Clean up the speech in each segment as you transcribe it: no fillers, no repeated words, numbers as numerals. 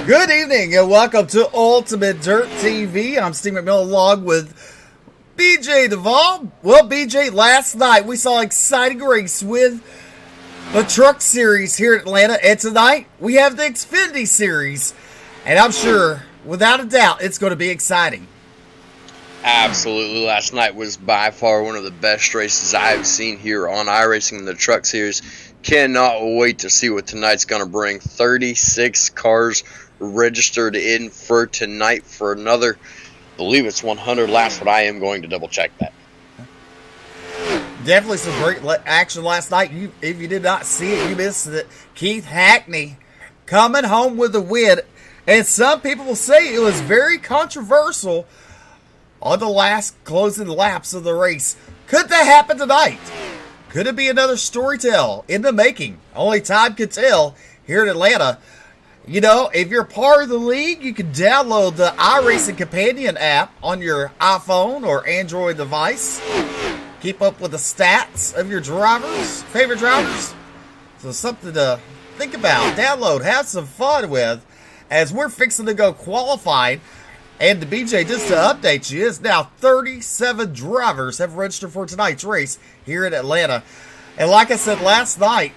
Good evening and welcome to Ultimate Dirt TV. I'm Steve McMillan along with BJ Duvall. Well, BJ, last night we saw an exciting race with the Truck Series here in Atlanta, and tonight we have the Xfinity Series, and I'm sure, without a doubt, it's going to be exciting. Absolutely. Last night was by far one of the best races I've seen here on iRacing in the Truck Series. Cannot wait to see what tonight's going to bring. 36 cars registered in for tonight for another, I believe it's 100 laps, but I am going to double check that. Definitely some great action last night. If you did not see it, you missed it. Keith Hackney coming home with a win, and some people will say it was very controversial on the last closing laps of the race. Could that happen tonight? Could it be another storytell in the making? Only time could tell here in Atlanta. You know, if you're part of the league, you can download the iRacing Companion app on your iPhone or Android device. Keep up with the stats of your favorite drivers. So something to think about, download, have some fun with, as we're fixing to go qualified. And the BJ, just to update you, is now 37 drivers have registered for tonight's race here in Atlanta. And like I said last night,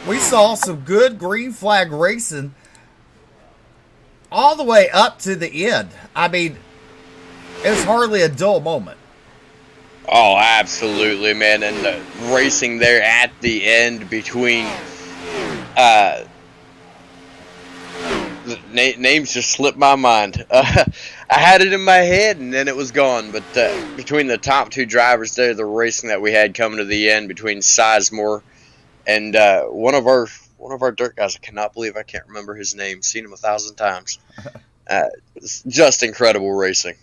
we saw some good green flag racing all the way up to the end. I mean, it was hardly a dull moment. Oh, absolutely, man. And the racing there at the end between names just slipped my mind. I had it in my head and then it was gone. But between the top two drivers there, the racing that we had coming to the end between Sizemore and one of our dirt guys, I cannot believe I can't remember his name. Seen him 1,000 times. It's just incredible racing.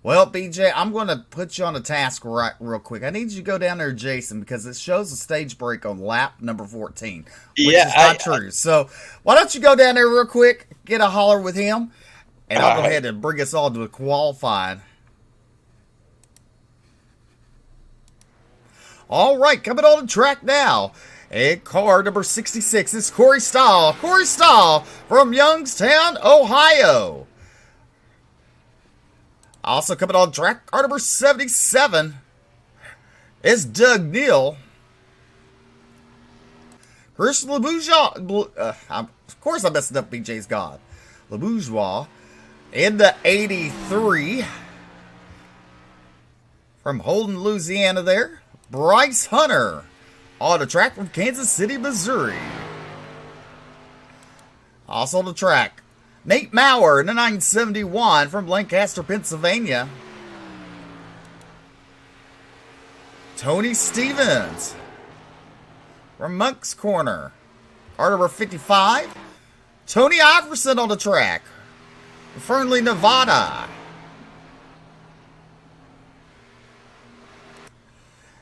Well, BJ, I'm going to put you on a task real quick. I need you to go down there, Jason, because it shows a stage break on lap number 14, which is not true. So why don't you go down there real quick, get a holler with him, and I'll go ahead and bring us all to the qualifying. All right, coming on the track now. And car number 66 is Corey Stahl. Corey Stahl from Youngstown, Ohio. Also coming on track, car number 77 is Doug Neal. Chris LeBourgeois, of course I messed up BJ's God. LeBourgeois in the 83 from Holden, Louisiana there. Bryce Hunter on the track from Kansas City, Missouri. Also on the track, Nate Maurer in the 971 from Lancaster, Pennsylvania. Tony Stevens from Monk's Corner. Car number 55. Tony Iverson on the track from Fernley, Nevada.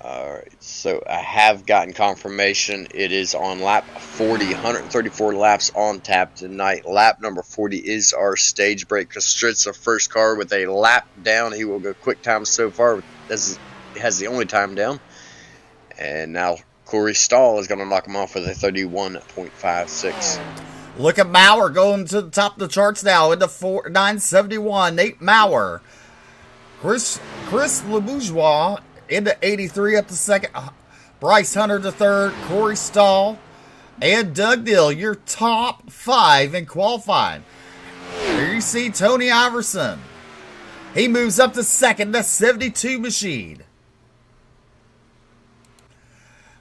Alright, so I have gotten confirmation. It is on lap 40, 134 laps on tap tonight. Lap number 40 is our stage break. Kostrit's the first car with a lap down. He will go quick time so far. This has the only time down. And now Corey Stahl is going to knock him off with a 31.56. Look at Maurer going to the top of the charts now in the 971. Nate Maurer. Chris LeBourgeois into 83 up to second. Bryce Hunter to third. Corey Stahl and Doug Neal, your top five in qualifying. Here you see Tony Iverson. He moves up to second. The 72 machine.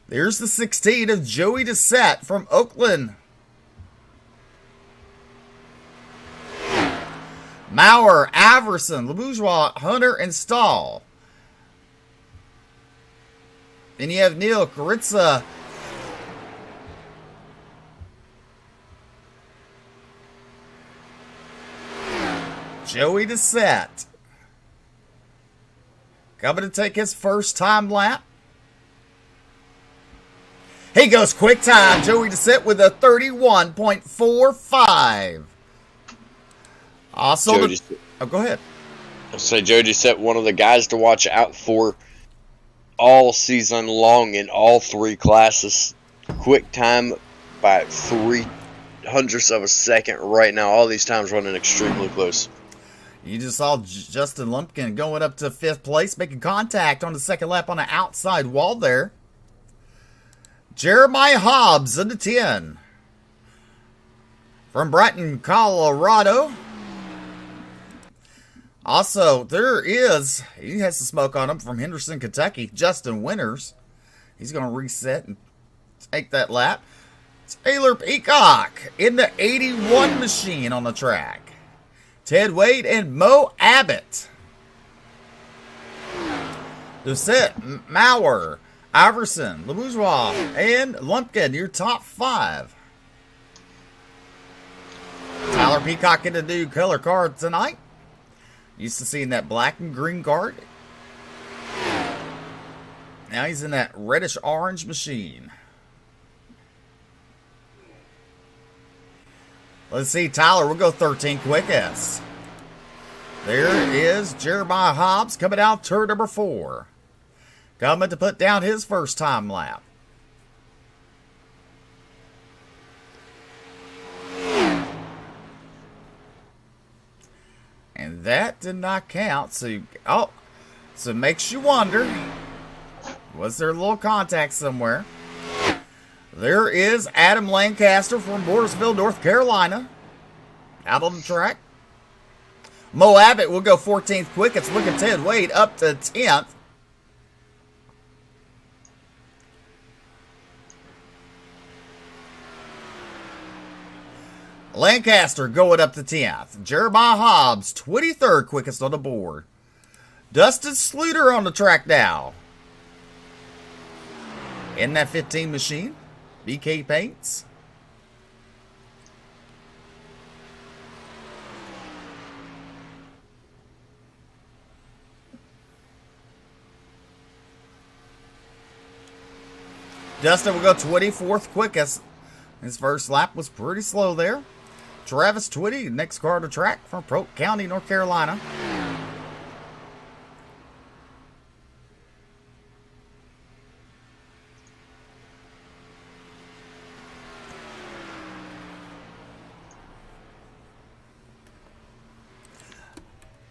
There's the 16 of Joey Dissett from Oakland. Maurer, Iverson, LeBourgeois, Hunter, and Stahl. Then you have Neil Caritza. Joey Dissett. Coming to take his first time lap. He goes quick time. Joey Dissett with a 31.45. Also, go ahead. I'll say Joey Dissett, one of the guys to watch out for all season long in all three classes. Quick time by hundredths of a second right now. All these times running extremely close. You just saw Justin Lumpkin going up to 5th place, making contact on the second lap on the outside wall there. Jeremiah Hobbs into 10. From Brighton, Colorado. Also, he has some smoke on him from Henderson, Kentucky. Justin Winters. He's going to reset and take that lap. Taylor Peacock in the 81 machine on the track. Ted Wade and Mo Abbott. Doucette, Maurer, Iverson, LeBourgeois, and Lumpkin, your top 5. Tyler Peacock in the new color card tonight. Used to seeing that black and green card. Now he's in that reddish orange machine. Let's see, Tyler, we'll go 13 quickest. There is Jeremiah Hobbs coming out turn number 4. Coming to put down his first time lap. And that did not count. So it makes you wonder, was there a little contact somewhere? There is Adam Lancaster from Mooresville, North Carolina. Out on the track. Mo Abbott will go 14th quickest. Look at Ted Wade up to 10th. Lancaster going up to 10th. Jeremiah Hobbs, 23rd quickest on the board. Dustin Sluter on the track now. In that 15 machine, BK Paints. Dustin will go 24th quickest. His first lap was pretty slow there. Travis Twitty, next car to track from Polk County, North Carolina.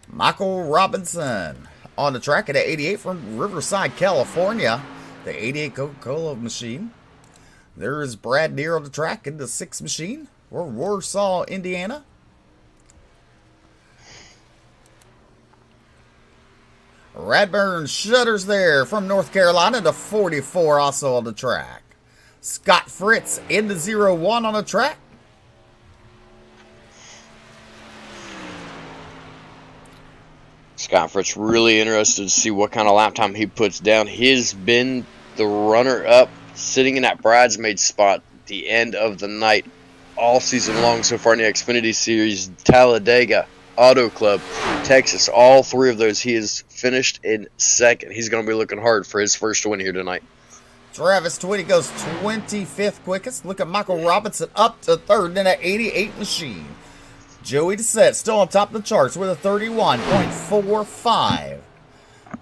Michael Robinson on the track at 88 from Riverside, California. The 88 Coca-Cola machine. There is Brad Deere on the track in the 6 machine. We're Warsaw, Indiana. Radburn Shutters there from North Carolina, the 44 also on the track. Scott Fritz in the 01 on the track. Scott Fritz really interested to see what kind of lap time he puts down. He's been the runner-up, sitting in that bridesmaid spot at the end of the night all season long so far in the Xfinity Series. Talladega, Auto Club, Texas, all 3 of those he has finished in second. He's going to be looking hard for his first win here tonight. Travis Twitty goes 25th quickest. Look at Michael Robinson up to 3rd in an 88 machine. Joey Doucette still on top of the charts with a 31.45.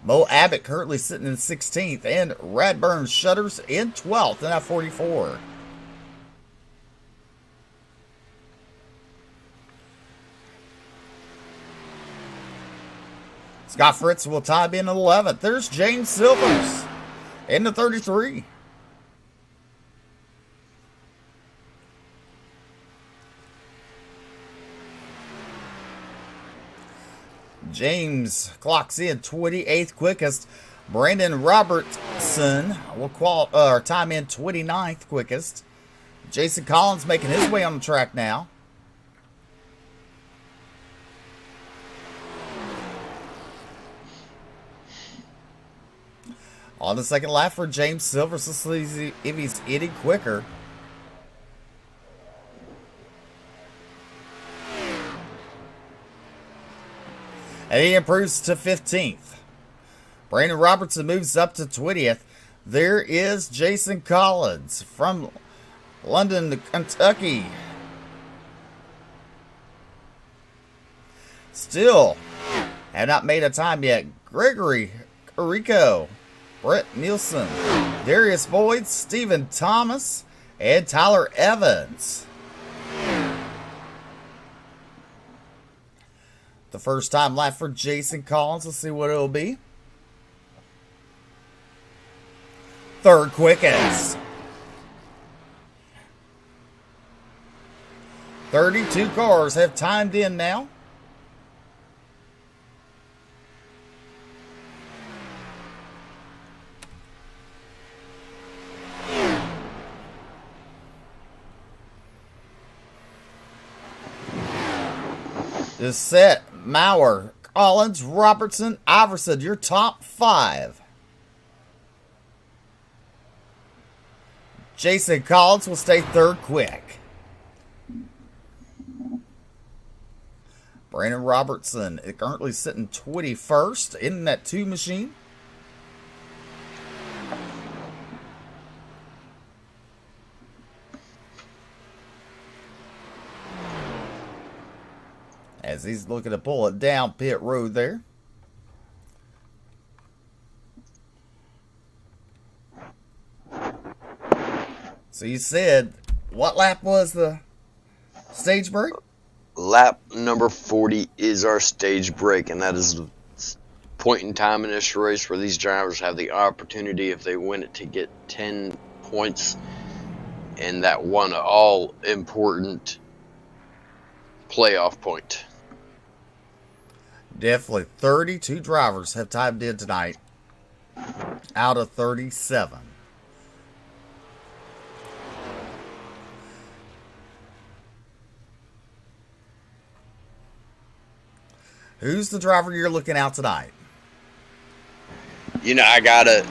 Mo Abbott currently sitting in 16th, and Radburn Shutters in 12th in that 44. Scott Fritz will tie in 11th. There's James Silvers in the 33. James clocks in 28th quickest. Brandon Robertson will time in 29th quickest. Jason Collins making his way on the track now. On the second lap for James Silvers, let's see if he's any quicker. And he improves to 15th. Brandon Robertson moves up to 20th. There is Jason Collins from London, Kentucky. Still have not made a time yet. Gregory Carrico, Brett Nielsen, Darius Boyd, Stephen Thomas, and Tyler Evans. The first time lap for Jason Collins. Let's see what it'll be. Third quickest. 32 cars have timed in now. Is set. Maurer, Collins, Robertson, Iverson, your top 5. Jason Collins will stay third quick. Brandon Robertson is currently sitting 21st in that 2 machine. As he's looking to pull it down pit road there. So you said, what lap was the stage break? Lap number 40 is our stage break, and that is the point in time in this race where these drivers have the opportunity, if they win it, to get 10 points, and that one all-important playoff point. Definitely 32 drivers have timed in tonight out of 37. Who's the driver you're looking at tonight? You know,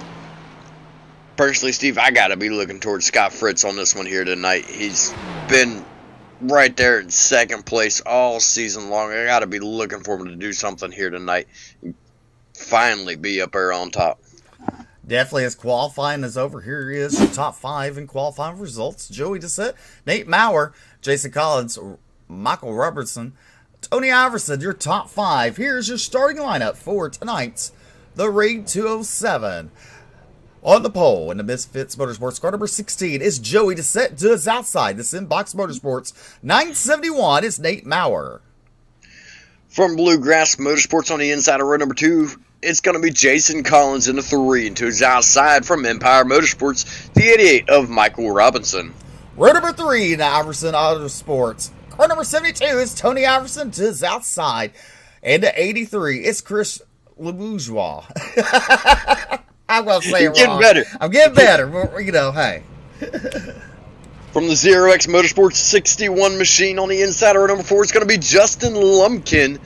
personally, Steve, I gotta be looking towards Scott Fritz on this one here tonight. He's been right there in second place all season long. I gotta be looking for him to do something here tonight. Finally be up there on top. Definitely, as qualifying is over, here he is, top 5 in qualifying results. Joey Dissett, Nate Maurer, Jason Collins, Michael Robertson, Tony Iverson, your top 5. Here's your starting lineup for tonight's The Raid 207. On the pole in the Misfits Motorsports car number 16 is Joey Dissett. To his outside, this Inbox Motorsports 971 is Nate Maurer. From Bluegrass Motorsports on the inside of row number 2, it's going to be Jason Collins in the 3. And to his outside from Empire Motorsports, the 88 of Michael Robinson. Row number 3 in Iverson Autosports. Car number 72 is Tony Iverson. To his outside. And to 83 is Chris LeBourgeois. I'm going to say it wrong. I'm getting better. But, you know, hey. From the 0X Motorsports 61 machine on the inside of row number 4, it's going to be Justin Lumpkin.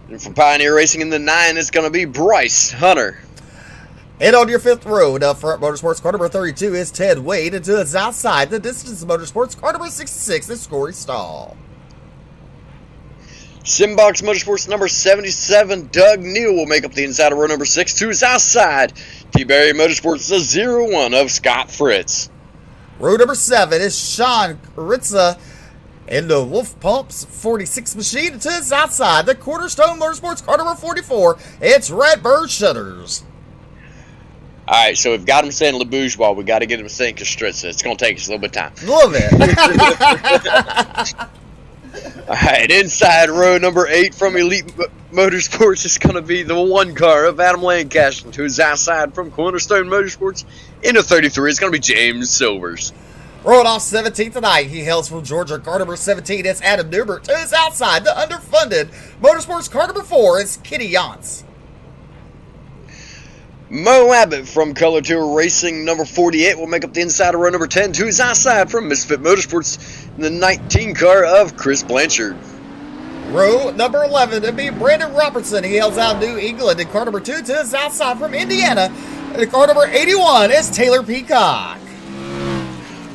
And from Pioneer Racing in the 9, it's going to be Bryce Hunter. And on your 5th row, the Front Motorsports car number 32 is Ted Wade. And to his outside, the Distance Motorsports car number 66 is Corey Stahl. Simbox Motorsports number 77, Doug Neal will make up the inside of row number 6. To his outside, T-Berry Motorsports, the 01 of Scott Fritz. Row number 7 is Sean Ritza in the Wolf Pumps 46 machine. To his outside, the Cornerstone Motorsports car number 44, it's Redbird Shutters. Alright, so we've got him saying Le Bourgeois. We got to get him saying Kastritza. It's going to take us a little bit of time. A little bit. Alright, inside row number 8 from Elite Motorsports is going to be the 1 car of Adam Lancaster. To his outside from Cornerstone Motorsports in the 33 is going to be James Silvers. Rolling off 17th tonight, he hails from Georgia, car number 17, it's Adam Newbert. To his outside, the underfunded Motorsports car number 4 is Kitty Yance. Mo Abbott from Color Tour Racing number 48 will make up the inside of row number 10. To his outside from Misfit Motorsports in the 19 car of Chris Blanchard. Row number 11 to be Brandon Robertson. He hails out New England in car number 2. To his outside from Indiana, in car number 81 is Taylor Peacock.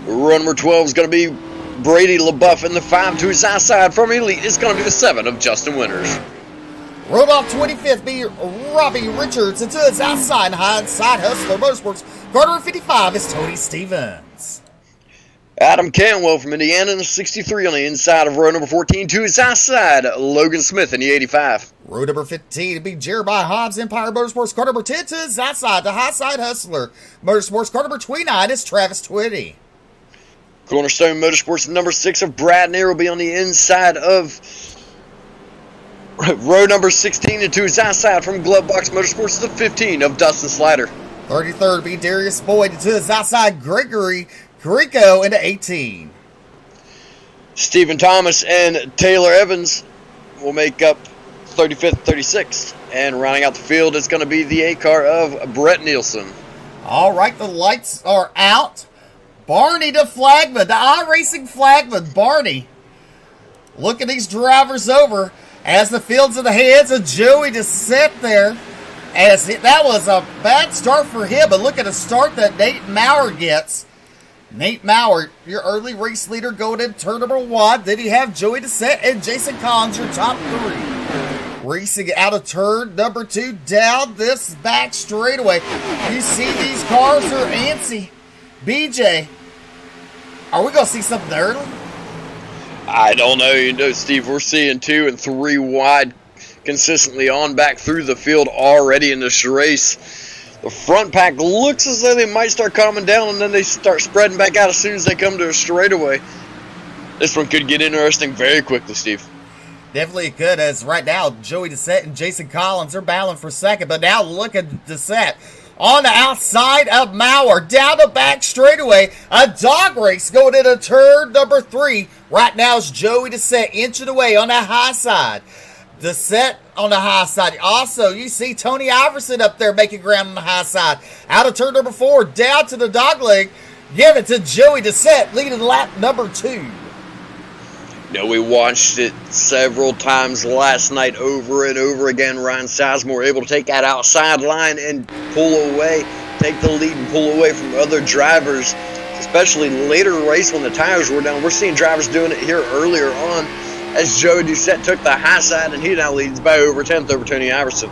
Row number 12 is going to be Brady LaBeouf in the 5. To his outside from Elite is going to be the 7 of Justin Winters. Rolled off 25th be Robbie Richards. And to his outside, Hindsight Hustler Motorsports, car number 55 is Tony Stevens. Adam Canwell from Indiana in the 63 on the inside of row number 14. To his outside, Logan Smith in the 85. Row number 15 to be Jeremiah Hobbs, Empire Motorsports, car number 10. To his outside, the Hindsight Hustler Motorsports, car number 29 is Travis Twitty. Cornerstone Motorsports number 6 of Brad Neer will be on the inside of Row number 16 into his outside from Glovebox Motorsports, the 15 of Dustin Slider. 33rd be Darius Boyd to his outside. Gregory Carrico into 18. Stephen Thomas and Taylor Evans will make up 35th, 36th. And rounding out the field is going to be the 8 car of Brett Nielsen. All right, the lights are out. Barney to Flagman, the iRacing Flagman. Barney looking these drivers over as the field's in the hands of Joey to sit there. That was a bad start for him, but look at the start that Nate Maurer gets. Nate Maurer, your early race leader going in turn number 1. Then you have Joey Dissett and Jason Collins, your top 3. Racing out of turn number 2 down this back straightaway. You see these cars are antsy. BJ, are we going to see something early? I don't know. Steve, we're seeing 2 and 3 wide consistently on back through the field already in this race. The front pack looks as though they might start calming down, and then they start spreading back out as soon as they come to a straightaway. This one could get interesting very quickly, Steve. Definitely could, as right now Joey Dissett and Jason Collins are battling for second, but now look at Dissett on the outside of Maurer, down the back straightaway. A dog race going into turn number 3. Right now is Joey Dissett inching away on the high side. Dissett on the high side. Also, you see Tony Iverson up there making ground on the high side. Out of turn number 4, down to the dog leg. Give it to Joey Dissett, leading lap number 2. We watched it several times last night over and over again. Ryan Sizemore able to take that outside line and pull away, take the lead and pull away from other drivers, especially later in the race when the tires were down. We're seeing drivers doing it here earlier on as Joey Dissett took the high side, and he now leads by over 10th over Tony Iverson.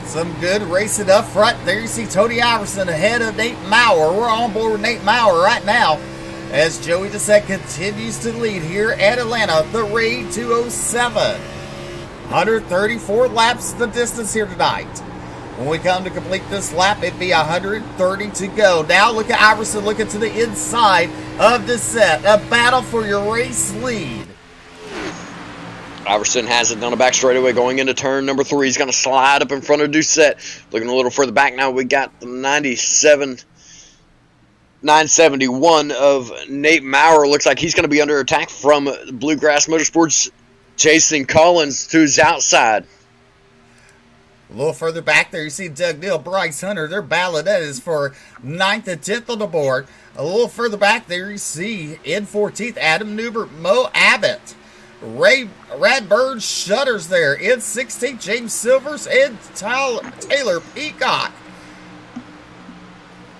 Some good racing up front. There you see Tony Iverson ahead of Nate Maurer. We're on board with Nate Maurer right now as Joey Dissett continues to lead here at Atlanta, the Raid 207. 134 laps the distance here tonight. When we come to complete this lap, it'd be 130 to go. Now look at Iverson looking to the inside of Dissett. A battle for your race lead. Iverson has it down the back straightaway going into turn number 3. He's going to slide up in front of Dissett. Looking a little further back now, we got the 971 of Nate Maurer. Looks like he's going to be under attack from Bluegrass Motorsports. Jason Collins to his outside. A little further back there, you see Doug Neal, Bryce Hunter. Their battle that is for 9th and 10th on the board. A little further back there, you see in 14th, Adam Newbert, Mo Abbott. Ray Radbird Shutters there. In 16th, James Silvers and Taylor Peacock.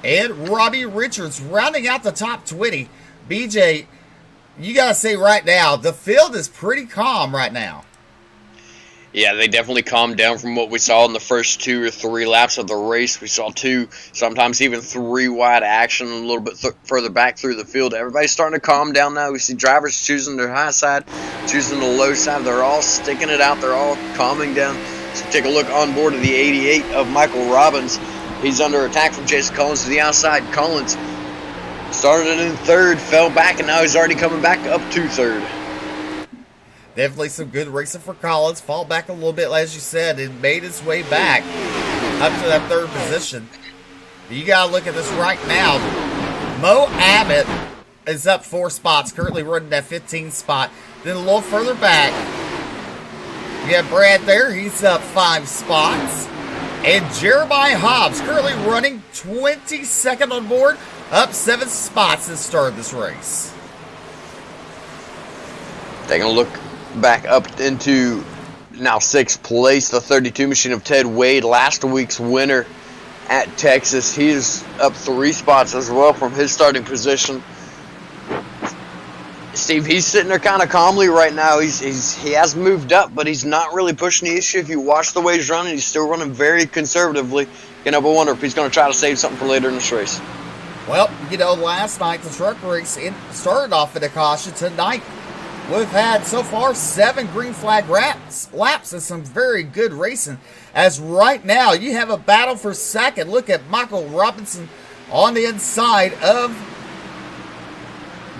And Robbie Richards rounding out the top 20. BJ, you got to say right now, the field is pretty calm right now. Yeah, they definitely calmed down from what we saw in the first 2 or 3 laps of the race. We saw 2, sometimes even 3 wide action a little bit further back through the field. Everybody's starting to calm down now. We see drivers choosing their high side, choosing the low side. They're all sticking it out. They're all calming down. So take a look on board of the 88 of Michael Robbins. He's under attack from Jason Collins to the outside. Collins started in 3rd, fell back, and now he's already coming back up to 3rd. Definitely some good racing for Collins. Fall back a little bit, as you said, and made his way back up to that 3rd position. You got to look at this right now. Mo Abbott is up 4 spots, currently running that 15th spot. Then a little further back, you have Brad there. He's up 5 spots. And Jeremiah Hobbs, currently running 22nd on board, up 7 spots to start this race. Taking a look back up into now 6th place, the 32 machine of Ted Wade, last week's winner at Texas. He is up 3 spots as well from his starting position. Steve, he's sitting there kind of calmly right now. He has moved up, but he's not really pushing the issue. If you watch the way he's running, he's still running very conservatively. You know, but wonder if he's going to try to save something for later in this race. Well, you know, last night the truck race started off at a caution. Tonight we've had so far 7 green flag laps and some very good racing. As right now you have a battle for second. Look at Michael Robinson on the inside of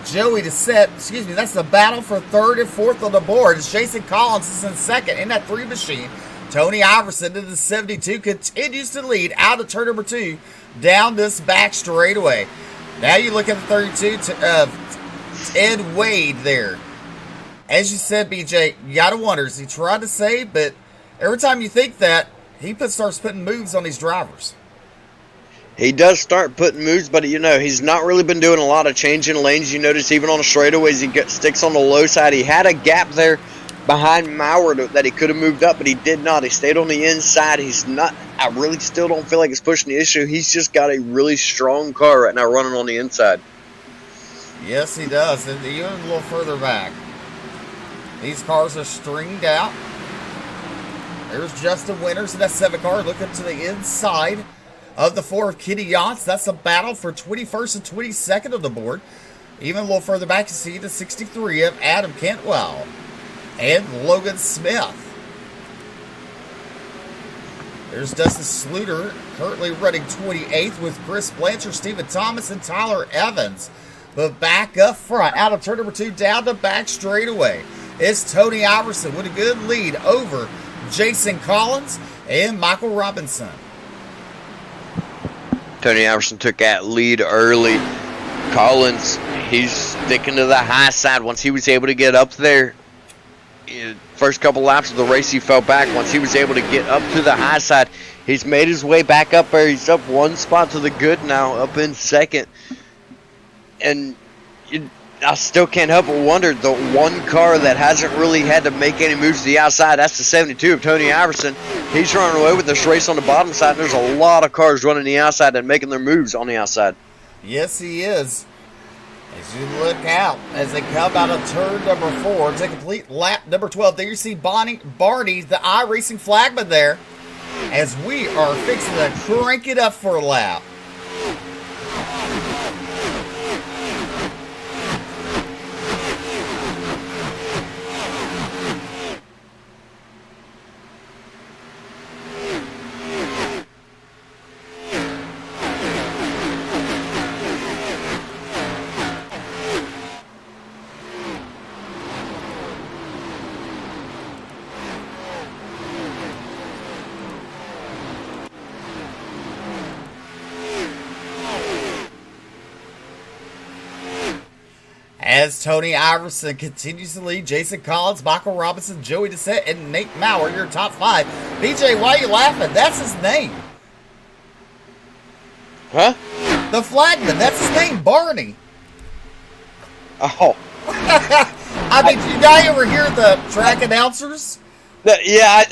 Joey that's the battle for third and fourth on the board. As Jason Collins is in second in that 3 machine. Tony Iverson in the 72 continues to lead out of turn number 2 down this back straightaway. Now you look at the 32 Ed Wade there. As you said, BJ, you gotta wonder, is he trying to save? But every time you think that, he starts putting moves on these drivers. He does start putting moves, but he's not really been doing a lot of changing lanes. You notice even on the straightaways, he sticks on the low side. He had a gap there behind Maurer that he could have moved up, but he did not. He stayed on the inside. I really still don't feel like it's pushing the issue. He's just got a really strong car right now running on the inside. Yes, he does. And even a little further back. These cars are stringed out. There's Justin Winters in that 7 car looking to the inside of the 4 of Kenny Yachts. That's a battle for 21st and 22nd on the board. Even a little further back, you see the 63 of Adam Cantwell and Logan Smith. There's Dustin Sluter currently running 28th with Chris Blanchard, Stephen Thomas, and Tyler Evans. But back up front, out of turn number 2, down the back straightaway, it's Tony Iverson with a good lead over Jason Collins and Michael Robinson. Tony Iverson took that lead early. Collins, he's sticking to the high side. Once he was able to get up there, first couple laps of the race, he fell back. Once he was able to get up to the high side, he's made his way back up there. He's up 1 spot to the good now, up in second. And I still can't help but wonder, the one car that hasn't really had to make any moves to the outside, that's the 72 of Tony Iverson. He's running away with this race on the bottom side, and there's a lot of cars running the outside and making their moves on the outside. Yes, he is. As you look out, as they come out of turn number 4, to complete lap number 12, there you see Barney, the iRacing flagman there, as we are fixing to crank it up for a lap. As Tony Iverson continues to lead, Jason Collins, Michael Robinson, Joey Dissett, and Nate Maurer, your top 5. BJ, why are you laughing? That's his name. Huh? The flagman, that's his name, Barney. Oh. I mean, you guys ever hear the track announcers? Yeah,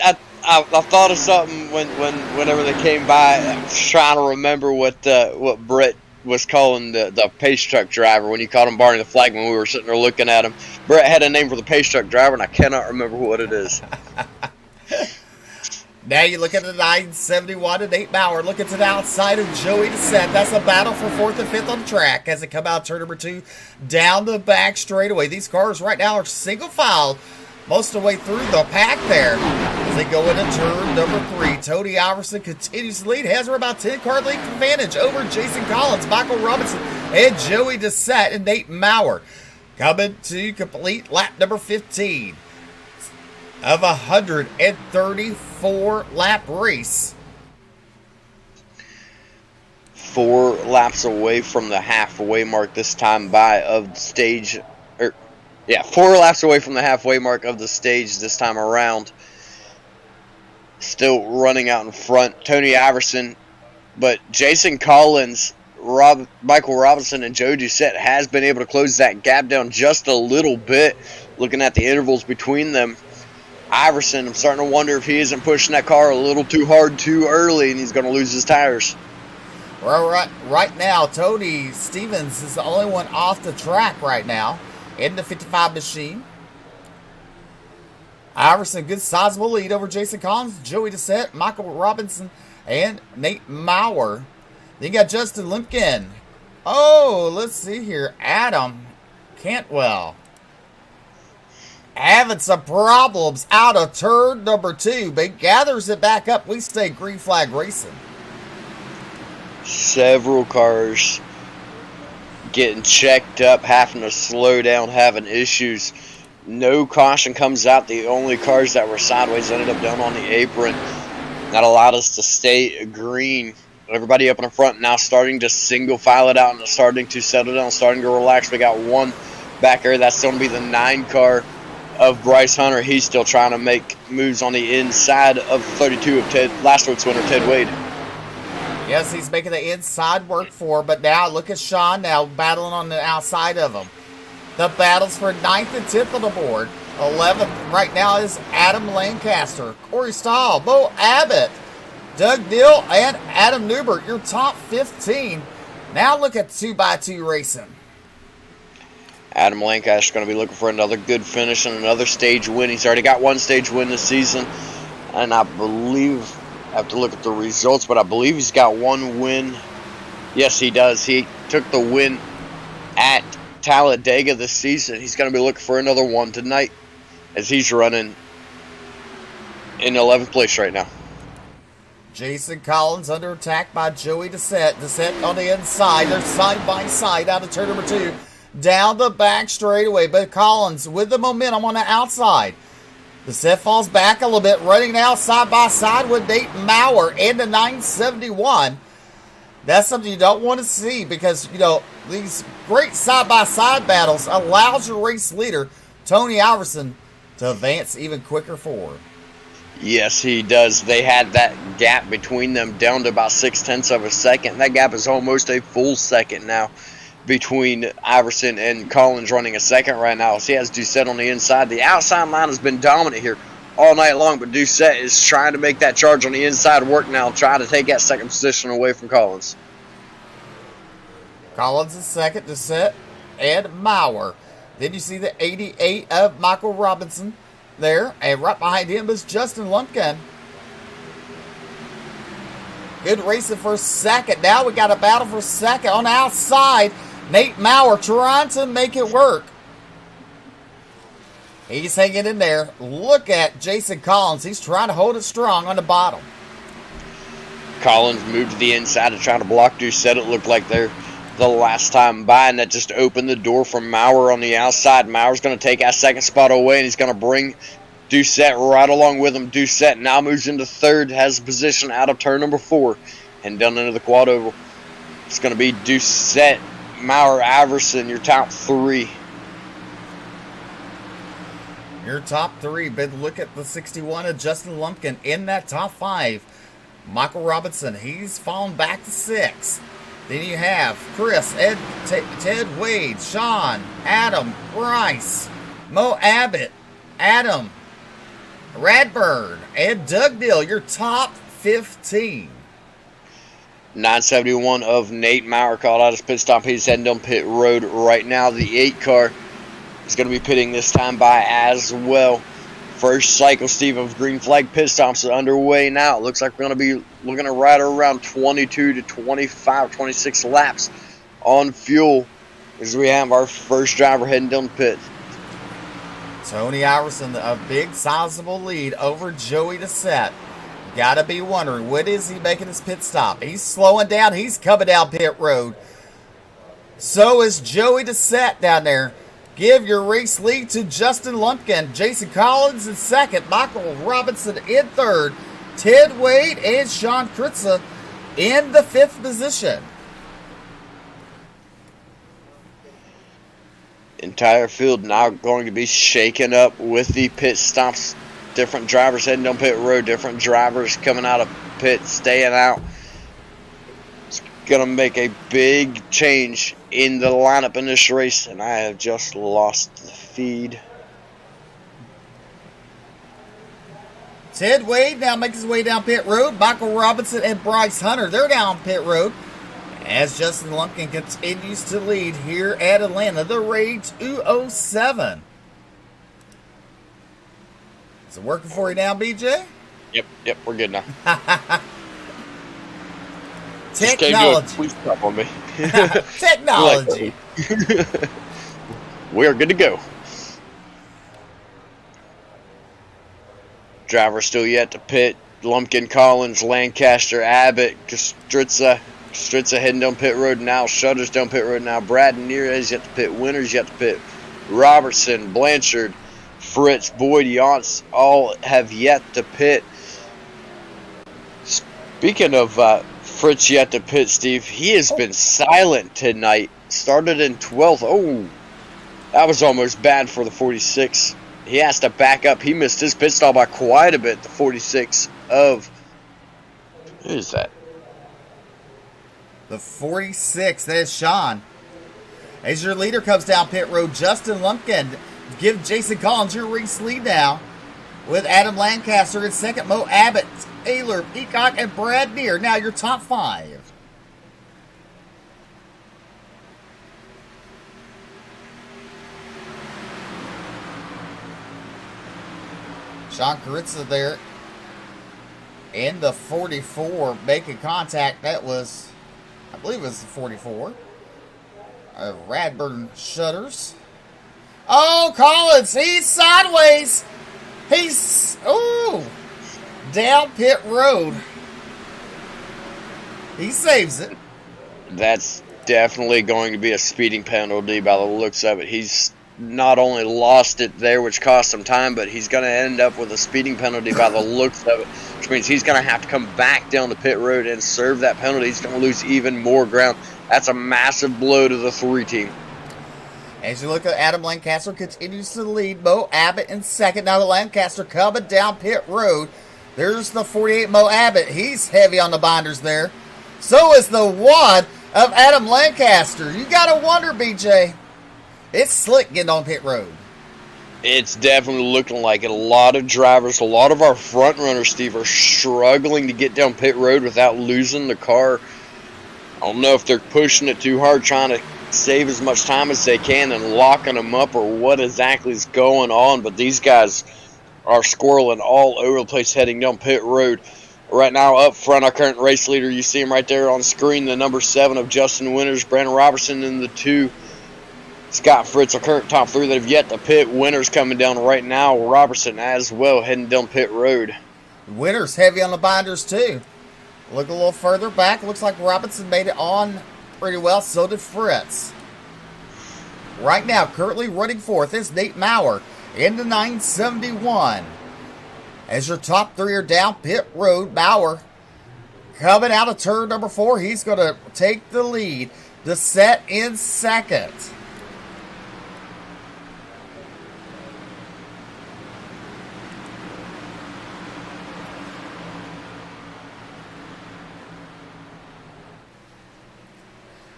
I thought of something whenever they came by. I was trying to remember what Brett was calling the pace truck driver when you called him Barney the flagman. We were sitting there looking at him. Brett had a name for the pace truck driver, and I cannot remember what it is. Now you look at the 971 and Nate Maurer looking to the outside of Joey Dissett. That's a battle for 4th and 5th on the track as they come out turn number 2 down the back straightaway. These cars right now are single file most of the way through the pack there as they go into turn number 3. Tony Iverson continues to lead, has about 10 car length advantage over Jason Collins, Michael Robinson, and Joey Dissett and Nate Maurer. Coming to complete lap number 15 of a 134 lap race. 4 laps away from the halfway mark this time by of the stage. 4 laps away from the halfway mark of the stage this time around. Still running out in front, Tony Iverson, but Jason Collins, Michael Robinson, and Joe Doucette has been able to close that gap down just a little bit. Looking at the intervals between them, Iverson, I'm starting to wonder if he isn't pushing that car a little too hard too early and he's going to lose his tires. Well, right now, Tony Stevens is the only one off the track right now in the 55 machine. Iverson, good sizable lead over Jason Collins, Joey Dissett, Michael Robinson, and Nate Maurer. Then you got Justin Lumpkin. Oh, let's see here. Adam Cantwell having some problems out of turn number 2, but gathers it back up. We stay green flag racing. Several cars getting checked up, having to slow down, having issues. No caution comes out. The only cars that were sideways ended up down on the apron. That allowed us to stay green. Everybody up in the front now starting to single file it out and starting to settle down, starting to relax. We got one back there. That's going to be the 9 car of Bryce Hunter. He's still trying to make moves on the inside of 32 of last week's winner, Ted Wade. Yes, he's making the inside work for, but now look at Sean now battling on the outside of him. The battles for 9th and 10th on the board. 11th right now is Adam Lancaster, Corey Stahl, Bo Abbott, Doug Dill, and Adam Newbert, your top 15. Now look at 2x2 racing. Adam Lancaster going to be looking for another good finish and another stage win. He's already got one stage win this season, and I believe, I have to look at the results, but I believe he's got one win. Yes, he does. He took the win at Talladega this season. He's going to be looking for another one tonight as he's running in 11th place right now. Jason Collins under attack by Joey Doucette. Doucette on the inside. They're side by side out of turn number 2. Down the back straightaway, but Collins with the momentum on the outside. Doucette falls back a little bit, running now side by side with Nate Maurer in the 971. That's something you don't want to see because, you know, these great side-by-side battles allows your race leader, Tony Iverson, to advance even quicker forward. Yes, he does. They had that gap between them down to about 0.6 of a second. That gap is almost a full second now between Iverson and Collins running a second right now. So he has Doucette on the inside. The outside line has been dominant here all night long, but Doucette is trying to make that charge on the inside work now, trying to take that second position away from Collins. Collins is second, Doucette and Maurer. Then you see the 88 of Michael Robinson there, and right behind him is Justin Lumpkin. Good racing for second. Now we got a battle for second on the outside. Nate Maurer trying to make it work. He's hanging in there. Look at Jason Collins. He's trying to hold it strong on the bottom. Collins moved to the inside to try to block Doucette. It looked like they're the last time by, and that just opened the door for Maurer on the outside. Maurer's going to take that second spot away, and he's going to bring Doucette right along with him. Doucette now moves into third, has position out of turn number 4, and down into the quad oval. It's going to be Doucette, Maurer, Iverson, your top 3. Your top 3, but look at the 61 of Justin Lumpkin in that top 5. Michael Robinson, he's fallen back to 6. Then you have Chris, Ed, Ted Wade, Sean, Adam, Bryce, Mo Abbott, Adam, Radburn, and Doug Dill, your top 15. 971 of Nate Maurer called out his pit stop. He's heading down pit road right now. The 8 car is going to be pitting this time by as well. First cycle, Stevens green flag pit stops are underway now. It looks like we're going to be looking at right around 22 to 25, 26 laps on fuel as we have our first driver heading down the pit. Tony Iverson, a big sizable lead over Joey Doucette. Gotta be wondering, when is he making his pit stop? He's slowing down. He's coming down pit road. So is Joey Doucette down there. Give your race lead to Justin Lumpkin. Jason Collins in second. Michael Robinson in third. Ted Wade and Sean Kritza in the 5th position. Entire field now going to be shaken up with the pit stops. Different drivers heading down pit road. Different drivers coming out of pit, staying out. It's going to make a big change in the lineup in this race, and I have just lost the feed. Ted Wade now makes his way down pit road. Michael Robinson and Bryce Hunter, they're down pit road. As Justin Lumpkin continues to lead here at Atlanta, the Rage 207. Is it working for you now, BJ? Yep, we're good now. Technology. Please stop on me. Technology. We are good to go. Driver still yet to pit. Lumpkin, Collins, Lancaster, Abbott, Kostritza, Stritza heading down pit road now. Shutters down pit road now. Brad Nearez yet to pit. Winters yet to pit. Robertson, Blanchard, Fritz, Boyd, Yance all have yet to pit. Speaking of Fritz yet to pit, Steve, he has been silent tonight. Started in 12th. Oh, that was almost bad for the 46. He has to back up. He missed his pit stall by quite a bit. The 46 of... Who is that? The 46, that is Sean. As your leader comes down pit road, Justin Lumpkin. Give Jason Collins your race lead now. With Adam Lancaster in second, Mo Abbott, Taylor, Peacock, and Brad Neer. Now your top 5. Sean Caritza there in the 44 making contact. That was, I believe it was the 44. Radburn Shutters. Oh, Collins, he's sideways. He's, down pit road. He saves it. That's definitely going to be a speeding penalty by the looks of it. He's not only lost it there, which cost him time, but he's going to end up with a speeding penalty by the looks of it, which means he's going to have to come back down the pit road and serve that penalty. He's going to lose even more ground. That's a massive blow to the 3 team. As you look at Adam Lancaster continues to lead. Mo Abbott in second. Now the Lancaster coming down pit road. There's the 48 Mo Abbott. He's heavy on the binders there. So is the 1 of Adam Lancaster. You got to wonder, BJ. It's slick getting on pit road. It's definitely looking like it. A lot of drivers, a lot of our front runners, Steve, are struggling to get down pit road without losing the car. I don't know if they're pushing it too hard, trying to save as much time as they can and locking them up, or what exactly is going on, but these guys are squirreling all over the place heading down pit road. Right now up front, our current race leader, you see him right there on screen, the number 7 of Justin Winters, Brandon Robertson in the 2. Scott Fritz, our current top 3 that have yet to pit. Winters coming down right now. Robertson as well heading down pit road. Winters heavy on the binders too. Look a little further back. Looks like Robinson made it on pretty well. So did Fritz. Right now, currently running fourth is Nate Maurer into 971. As your top 3 are down pit road, Maurer coming out of turn number 4. He's going to take the lead. Desette in second.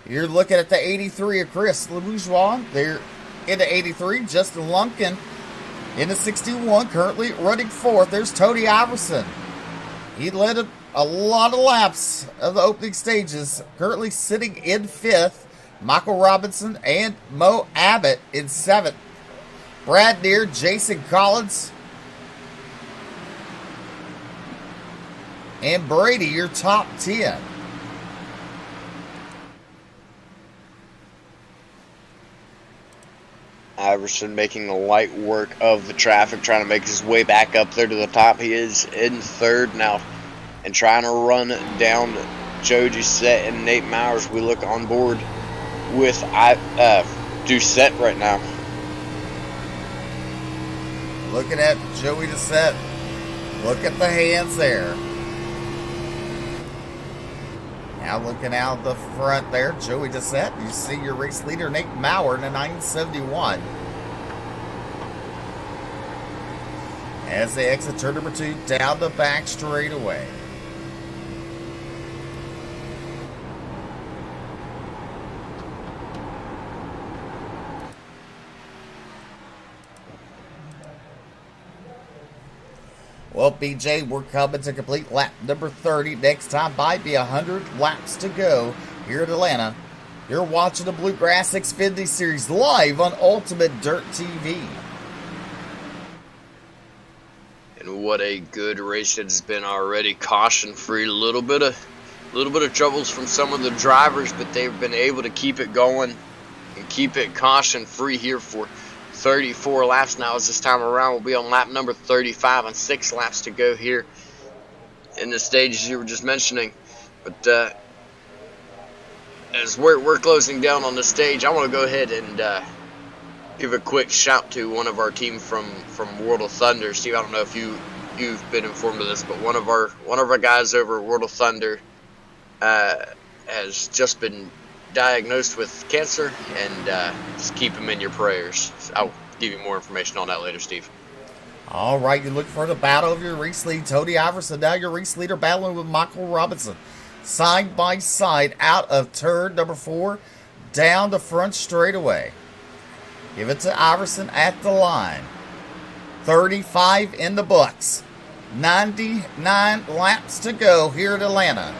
You're looking at the 83 of Chris Loujois. They're into 83. Justin Lumpkin into 61. Currently running fourth. There's Tony Iverson. He led a lot of laps of the opening stages. Currently sitting in fifth. Michael Robinson and Mo Abbott in seventh. Brad Neer, Jason Collins, and Brady, your top 10. Iverson making the light work of the traffic, trying to make his way back up there to the top. He is in third now and trying to run down Joe Doucette and Nate Mowers. We look on board with Doucette right now. Looking at Joey Doucette. Look at the hands there. Now looking out the front there, Joey Doucette. You see your race leader, Nate Maurer, in a 971. As they exit turn number 2, down the back straightaway. Well, BJ, we're coming to complete lap number 30. Next time might be 100 laps to go here at Atlanta. You're watching the Bluegrass Xfinity Series live on Ultimate Dirt TV. And what a good race it's been already. Caution-free, a little bit of troubles from some of the drivers, but they've been able to keep it going and keep it caution-free here for 34 laps now. As this time around, we'll be on lap number 35 and 6 laps to go here in the stages you were just mentioning. But as we're closing down on the stage, I want to go ahead and give a quick shout to one of our team from World of Thunder. Steve, I don't know if you've been informed of this, but one of our guys over at World of Thunder has just been diagnosed with cancer, and just keep him in your prayers. I'll give you more information on that later, Steve. All right, you look for the battle of your race lead, Tony Iverson. Now your race leader battling with Michael Robinson. Side by side out of turn number 4, down the front straightaway. Give it to Iverson at the line. 35 in the books. 99 laps to go here at Atlanta.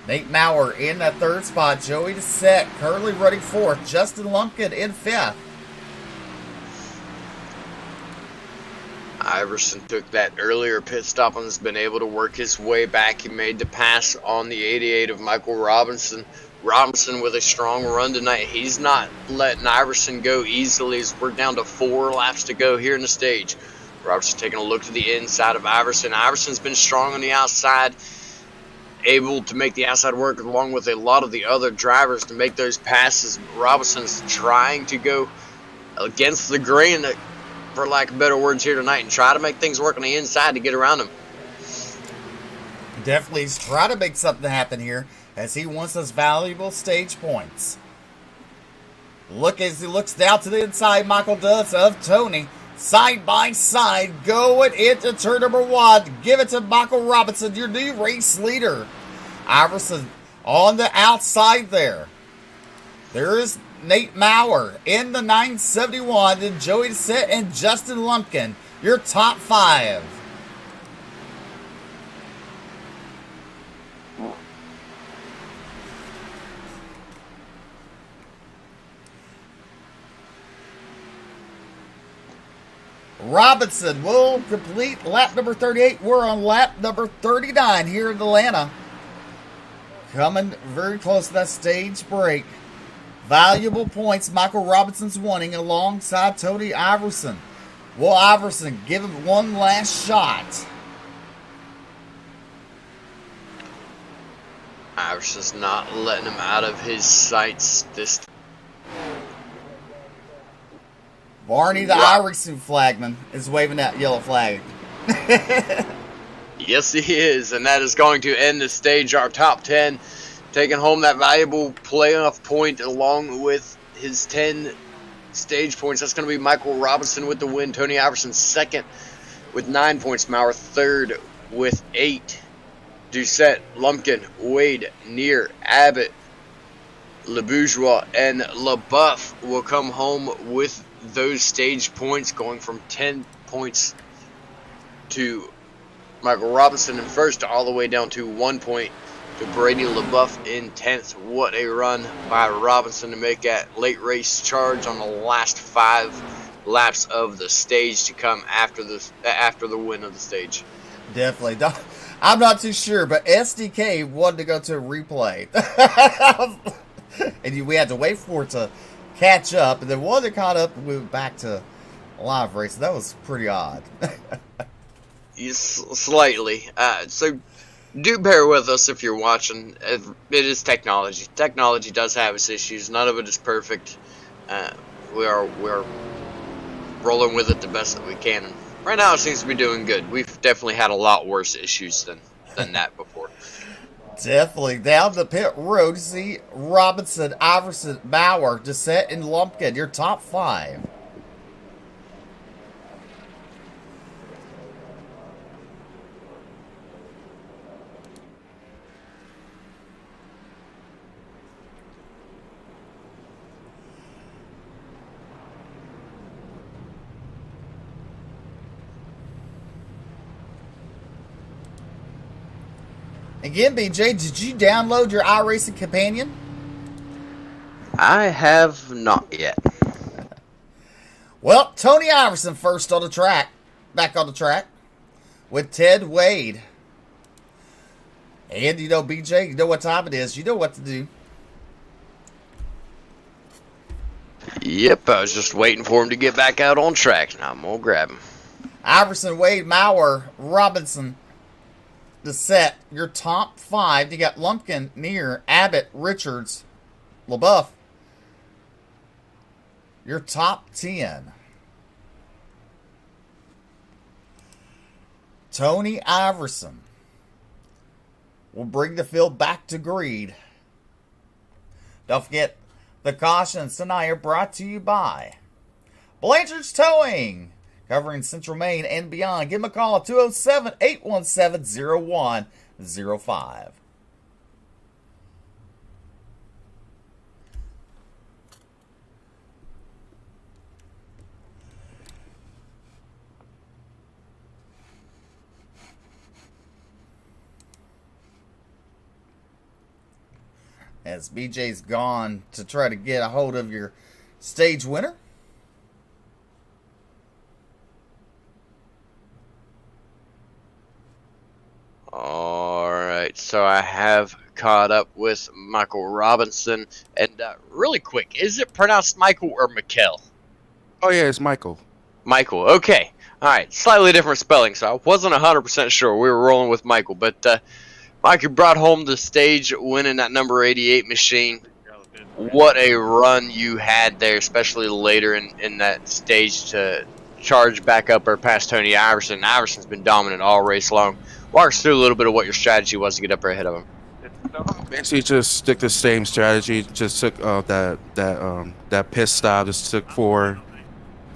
Nate Maurer in that third spot. Joey Doucette currently running fourth. Justin Lumpkin in fifth. Iverson took that earlier pit stop and has been able to work his way back. He made the pass on the 88 of Michael Robinson. Robinson with a strong run tonight. He's not letting Iverson go easily as we're down to 4 laps to go here in the stage. Robinson taking a look to the inside of Iverson. Iverson's been strong on the outside, able to make the outside work along with a lot of the other drivers to make those passes. Robinson's trying to go against the grain, for lack of better words, here tonight and try to make things work on the inside to get around him. Definitely he's trying to make something happen here as he wants those valuable stage points. Look as he looks down to the inside, Michael does, of Tony. Side by side, going into turn number 1. Give it to Michael Robinson, your new race leader. Iverson on the outside there. There is Nate Maurer in the 971, then Joey Doucette and Justin Lumpkin, your top 5. Robinson will complete lap number 38. We're on lap number 39 here in Atlanta. Coming very close to that stage break. Valuable points Michael Robinson's wanting alongside Tony Iverson. Will Iverson give him one last shot? Iverson's not letting him out of his sights this time. Barney the Iverson flagman is waving that yellow flag. Yes, he is, and that is going to end the stage. Our top 10 taking home that valuable playoff point along with his 10 stage points. That's going to be Michael Robinson with the win. Tony Iverson second with 9 points. Maurer third with 8. Doucette, Lumpkin, Wade, Neer, Abbott, LeBourgeois, and LaBeouf will come home with those stage points, going from 10 points to Michael Robinson in first, all the way down to 1 point to Brady LaBeouf in 10th. What a run by Robinson to make that late race charge on the last 5 laps of the stage to come after the win of the stage. Definitely. I'm not too sure, but SDK wanted to go to a replay. And we had to wait for it to catch up, and then once it caught up, we went back to live racing. That was pretty odd. Yes, slightly. So do bear with us if you're watching. It is technology. Technology does have its issues. None of it is perfect. We're rolling with it the best that we can. And right now, it seems to be doing good. We've definitely had a lot worse issues than that before. Definitely. Down the pit road, see Robinson, Iverson, Maurer, Doucette, and Lumpkin, your top 5. Again, BJ, did you download your iRacing companion? I have not yet. Well, Tony Iverson first on the track. Back on the track. With Ted Wade. And you know, BJ, you know what time it is. You know what to do. Yep, I was just waiting for him to get back out on track. Now I'm going to grab him. Iverson, Wade, Maurer, Robinson, to set your top 5. You got Lumpkin, Near, Abbott, Richards, LaBeouf. Your top 10. Tony Iverson will bring the field back to Greed. Don't forget, the cautions tonight are brought to you by Blanchard's Towing, covering Central Maine and beyond. Give them a call at 207-817-0105. As BJ's gone to try to get a hold of your stage winner. Alright, so I have caught up with Michael Robinson. And really quick, is it pronounced Michael or Mikkel? Oh, yeah, it's Michael. Michael, okay. Alright, slightly different spelling, so I wasn't 100% sure. We were rolling with Michael, but Michael brought home the stage winning that number 88 machine. What a run you had there, especially later in that stage to charge back up or past Tony Iverson. Iverson's been dominant all race long. Walk us through a little bit of what your strategy was to get up there ahead of him. Basically, just stick the same strategy. Just took that pit stop. Just took try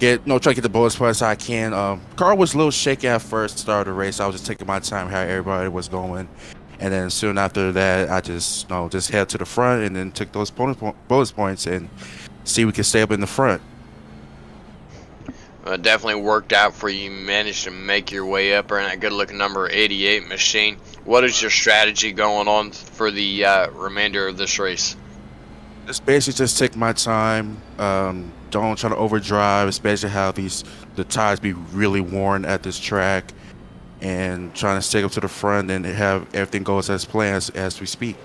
to get the bonus points I can. Car was a little shaky at first. Start of the race. I was just taking my time how everybody was going. And then soon after that, I just head to the front and then took those bonus points and see if we can stay up in the front. It definitely worked out for you. You managed to make your way up in that good-looking number 88 machine. What is your strategy going on for the remainder of this race? Just basically just take my time. Don't try to overdrive, especially how the tires be really worn at this track. And trying to stick up to the front and have everything goes as planned as we speak.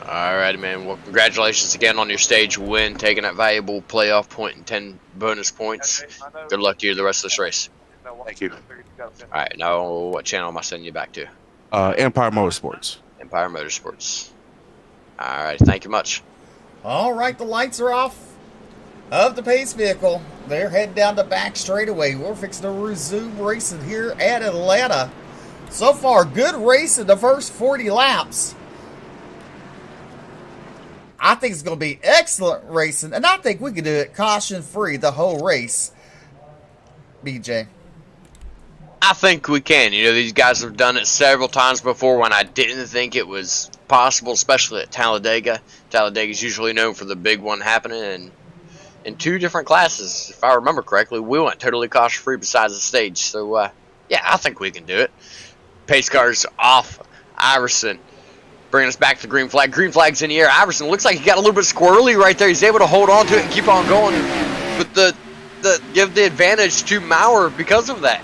Alright, man. Well, congratulations again on your stage win, taking that valuable playoff point and 10 bonus points. Good luck to you the rest of this race. Thank you. Alright, now what channel am I sending you back to? Empire Motorsports. Empire Motorsports. Alright, thank you much. All right, the lights are off of the pace vehicle. They're heading down the back straightaway. We're fixing to resume racing here at Atlanta. So far, good race in the first 40 laps. I think it's going to be excellent racing, and I think we can do it caution-free the whole race. BJ. I think we can. You know, these guys have done it several times before when I didn't think it was possible, especially at Talladega. Talladega's usually known for the big one happening, and in 2 different classes, if I remember correctly, we went totally caution-free besides the stage. So, yeah, I think we can do it. Pace car's off. Iverson bringing us back to green flag. Green flag's in the air. Iverson looks like he got a little bit squirrely right there. He's able to hold on to it and keep on going. But give the advantage to Maurer because of that.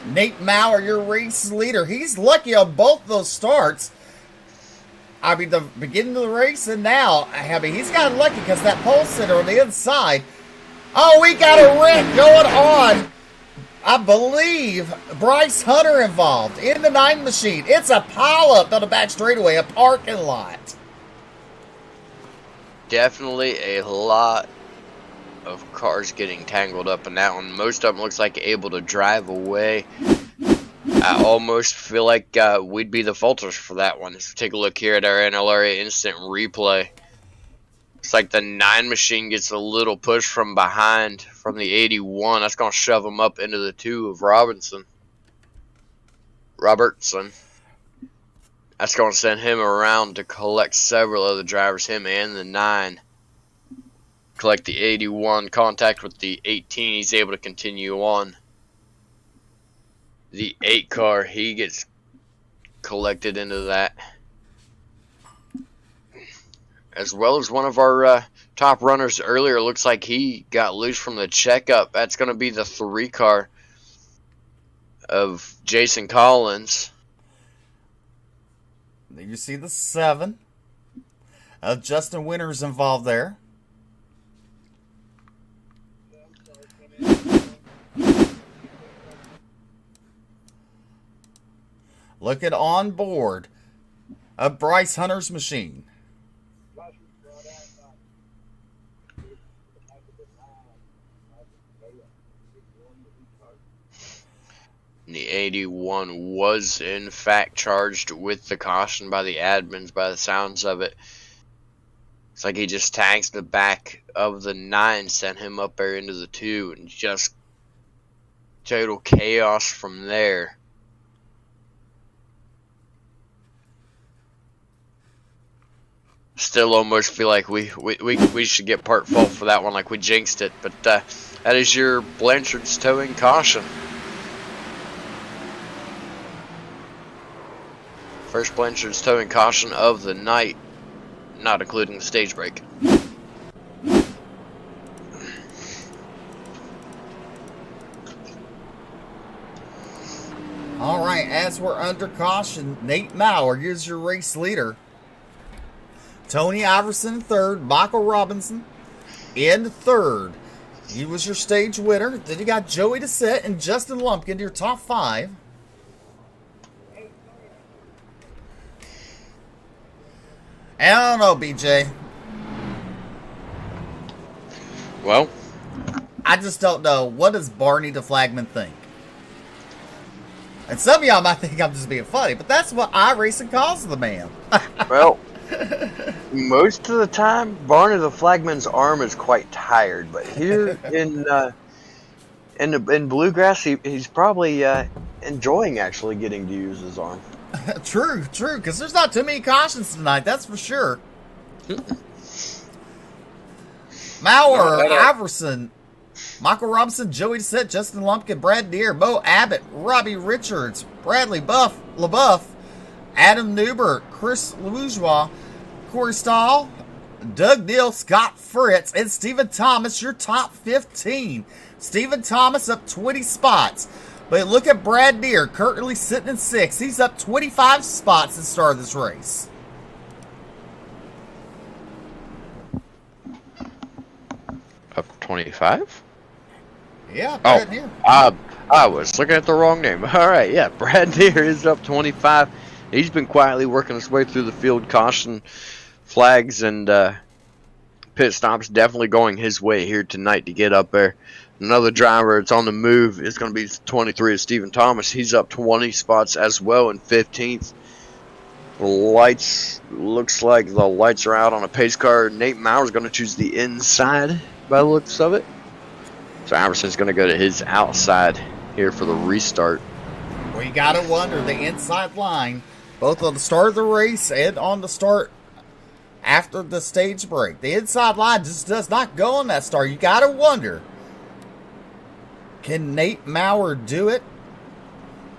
Nate Maurer, your race leader. He's lucky on both those starts. I mean, the beginning of the race and now, I mean, he's got lucky because that pole sitter on the inside. Oh, we got a wreck going on. I believe Bryce Hunter involved in the 9 machine. It's a pileup on the back straightaway, a parking lot. Definitely a lot of cars getting tangled up in that one. Most of them looks like able to drive away. I almost feel like we'd be the faulters for that one. Let's take a look here at our NLRA instant replay. It's like the 9 machine gets a little push from behind from the 81. That's going to shove him up into the 2 of Robertson. That's going to send him around to collect several other drivers, him and the 9. Collect the 81, contact with the 18. He's able to continue on. The 8 car, he gets collected into that. As well as one of our top runners earlier, looks like he got loose from the checkup. That's going to be the 3 car of Jason Collins. You see the 7 of Justin Winters involved there. Looking on board of Bryce Hunter's machine. The 81 was in fact charged with the caution by the admins by the sounds of it. It's like he just tags the back of the 9, sent him up there into the 2, and just total chaos from there. Still almost feel like we should get part fault for that one, like we jinxed it, but that is your Blanchard's towing caution. First Blanchard's towing caution of the night, not including the stage break. All right, as we're under caution, Nate Maurer is your race leader. Tony Iverson in third, Michael Robinson in third. He was your stage winner. Then you got Joey Doucette and Justin Lumpkin, your top 5. And I don't know, BJ. Well, I just don't know. What does Barney the Flagman think? And some of y'all might think I'm just being funny, but that's what iRacing calls the man. well, most of the time, Barney the Flagman's arm is quite tired, but here in Bluegrass, he's probably enjoying actually getting to use his arm. True, because there's not too many cautions tonight, that's for sure. Maurer, Iverson, Michael Robinson, Joey Doucette, Justin Lumpkin, Brad Deere, Bo Abbott, Robbie Richards, Bradley LaBeouf, Adam Newbert, Chris Loujois, Corey Stahl, Doug Neal, Scott Fritz, and Stephen Thomas, your top 15. Stephen Thomas up 20 spots. But look at Brad Deere, currently sitting in 6th. He's up 25 spots at the start of this race. Up 25? Yeah, Brad Deere. I was looking at the wrong name. All right, yeah, Brad Deere is up 25. He's been quietly working his way through the field. Caution flags and pit stops definitely going his way here tonight to get up there. Another driver that's on the move is going to be 23 of Stephen Thomas. He's up 20 spots as well in 15th. The lights, looks like the lights are out on a pace car. Nate Maurer is going to choose the inside by the looks of it. So Iverson's going to go to his outside here for the restart. Well, you got to wonder, the inside line, both on the start of the race and on the start after the stage break. The inside line just does not go on that start. You got to wonder, can Nate Maurer do it?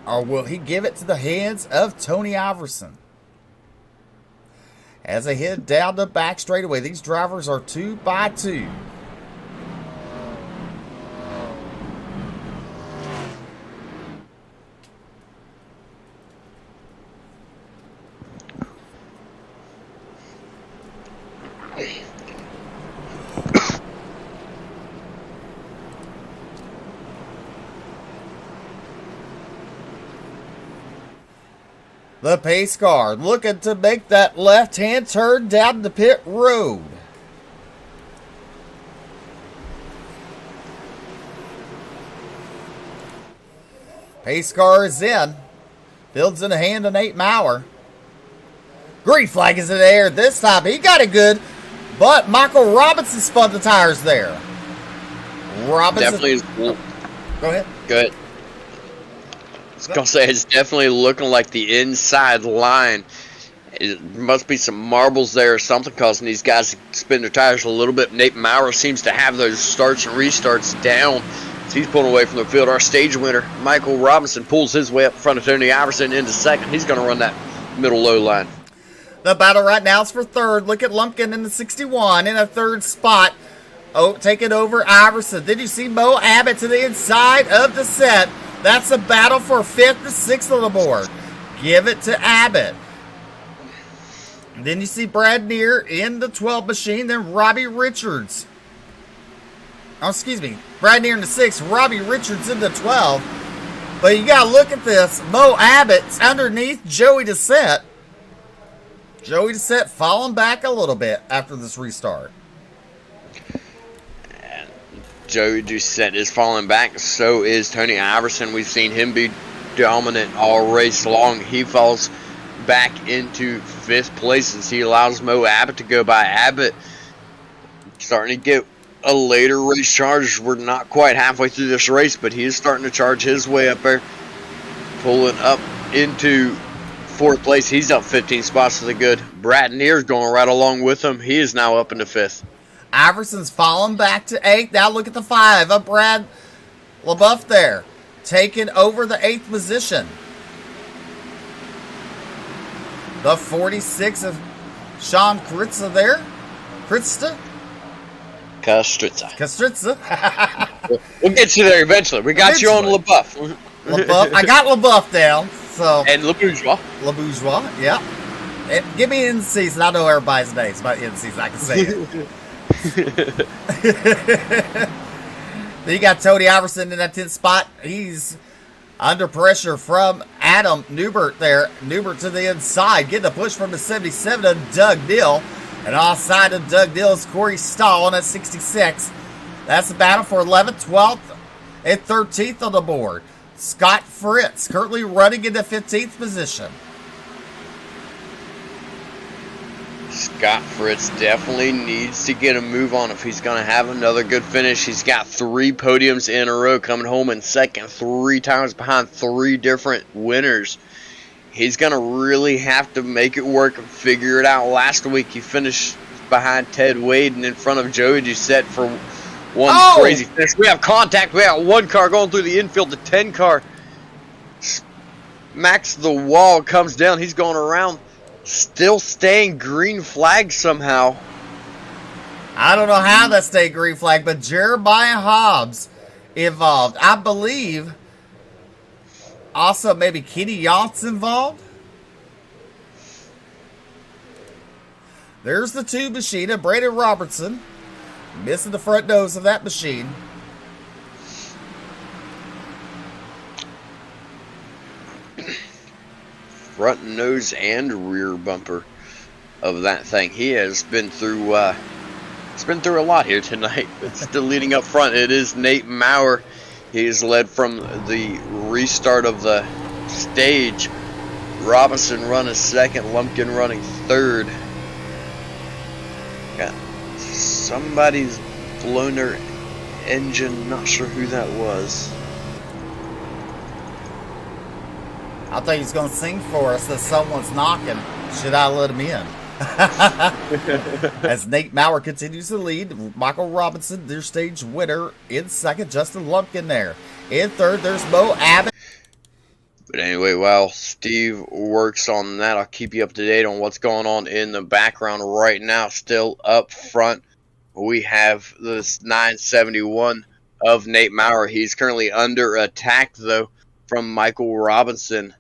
Or will he give it to the hands of Tony Iverson? As they head down the back straightaway, these drivers are 2 by 2. The pace car looking to make that left-hand turn down the pit road. Pace car is in. Fields in the hand of Nate Maurer. Green flag is in the air this time. He got it good, but Michael Robinson spun the tires there. Robinson. Definitely. Go ahead. Good. I was going to say, it's definitely looking like the inside line. It must be some marbles there or something causing these guys to spin their tires a little bit. Nate Maurer seems to have those starts and restarts down. So he's pulling away from the field. Our stage winner, Michael Robinson, pulls his way up in front of Tony Iverson into second. He's going to run that middle low line. The battle right now is for third. Look at Lumpkin in the 61 in a third spot. Oh, taking over Iverson. Then you see Mo Abbott to the inside of the set. That's a battle for 5th and 6th on the board. Give it to Abbott. Then you see Brad Deere in the 12 machine. Then Robbie Richards. Oh, excuse me. Brad Deere in the 6. Robbie Richards in the 12. But you got to look at this. Mo Abbott's underneath Joey Doucette. Joey Doucette falling back a little bit after this restart. And Joey Doucette is falling back. So is Tony Iverson. We've seen him be dominant all race long. He falls back into 5th place as he allows Mo Abbott to go by. Abbott starting to get a later race charge. We're not quite halfway through this race, but he is starting to charge his way up there, pulling up into 4th place. He's up 15 spots to the good. Brad Neer's going right along with him. He is now up into 5th. Iverson's falling back to 8th. Now look at the 5 of Brad LaBeouf there, taking over the 8th position. The 46 of Sean Kritza there. Kritza? Kastritza. We'll get you there eventually. We got you on LaBeouf. LaBeouf. I got LaBeouf down. So. And Le Bourgeois. Le Bourgeois, yeah. Give me in season. I know everybody's names, but in season I can say it. Then you got Tony Iverson in that 10th spot. He's under pressure from Adam Newbert there. Newbert to the inside, getting a push from the 77 of Doug Dill. And offside of Doug Dill is Corey Stahl at 66. That's the battle for 11th, 12th, and 13th on the board. Scott Fritz currently running in the 15th position. Scott Fritz definitely needs to get a move on if he's going to have another good finish. He's got 3 podiums in a row, coming home in second 3 times behind 3 different winners. He's going to really have to make it work and figure it out. Last week he finished behind Ted Wade and in front of Joey Doucette for one crazy finish. We have contact. We got 1 car going through the infield. The 10 car smacks the wall, comes down. He's going around, still staying green flag somehow. I don't know how that stayed green flag, but Jeremiah Hobbs involved. I believe also maybe Kenny Yacht's involved. There's the 2 machine of Brandon Robertson. Missing the front nose of that machine. Front nose and rear bumper of that thing. He has been through it's been through a lot here tonight, but still leading up front. It is Nate Maurer. He is led from the restart of the stage. Robinson running 2nd, Lumpkin running 3rd. Got somebody's blown their engine, not sure who that was. I think he's going to sing for us that someone's knocking. Should I let him in? As Nate Maurer continues to lead, Michael Robinson, their stage winner, in 2nd. Justin Lumpkin there. In 3rd, there's Mo Abbott. But anyway, while Steve works on that, I'll keep you up to date on what's going on in the background right now. Still up front, we have this 971 of Nate Maurer. He's currently under attack, though, from Michael Robinson.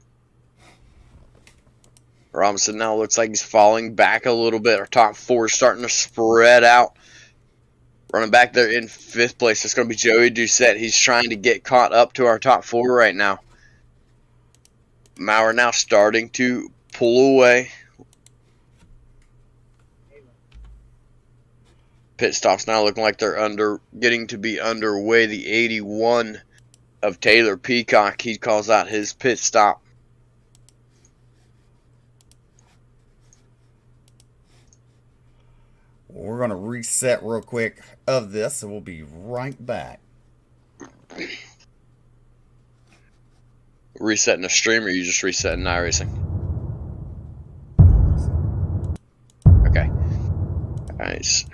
Robinson now looks like he's falling back a little bit. Our top 4 is starting to spread out. Running back there in 5th place, it's going to be Joey Doucette. He's trying to get caught up to our top 4 right now. Maurer now starting to pull away. Pit stops now looking like they're getting to be underway. The 81 of Taylor Peacock, he calls out his pit stop. We're going to reset real quick of this, and we'll be right back. Resetting the stream, or you just resetting iRacing? Okay. Nice.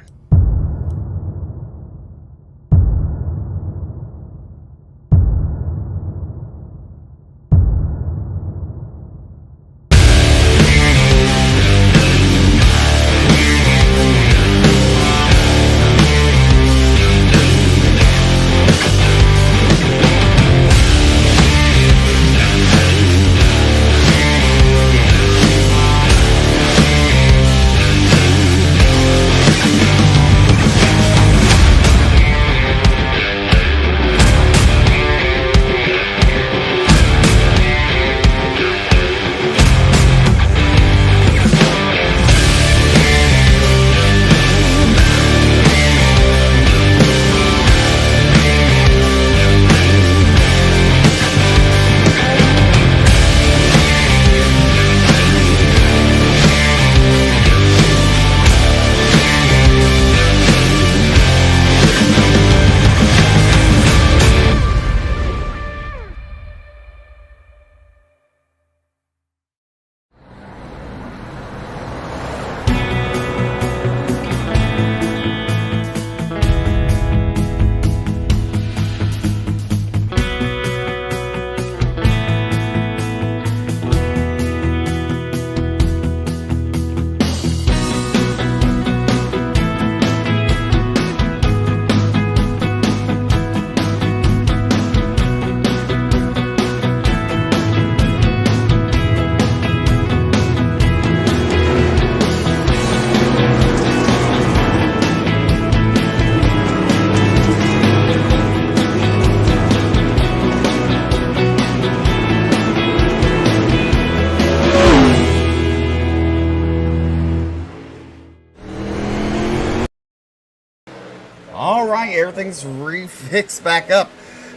All right, everything's refixed back up.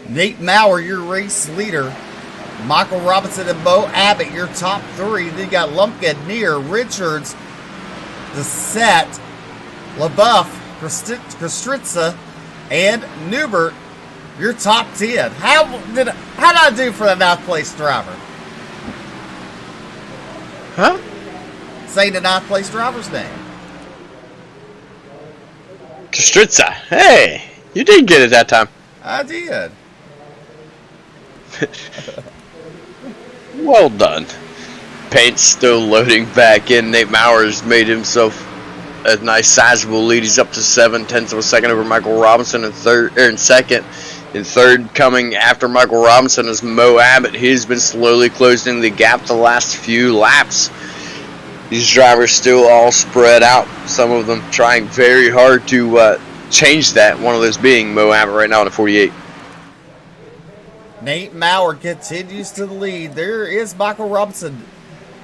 Nate Maurer, your race leader. Michael Robinson and Bo Abbott, your top three. Then you got Lumpkin, Neer, Richards, Deset, LaBeouf, Kostritza, and Newbert, your top 10. How did I do for the 9th place driver? Huh? Say the 9th place driver's name. Kostritza. Hey, you did get it that time. I did. Well done. Paint's still loading back in. Nate Maurer's made himself a nice sizable lead. He's up to 7/10 of a second over Michael Robinson in second. In third, coming after Michael Robinson, is Mo Abbott. He's been slowly closing the gap the last few laps. These drivers still all spread out. Some of them trying very hard to change that. One of those being Mo Abbott right now in a 48. Nate Maurer continues to lead. There is Michael Robinson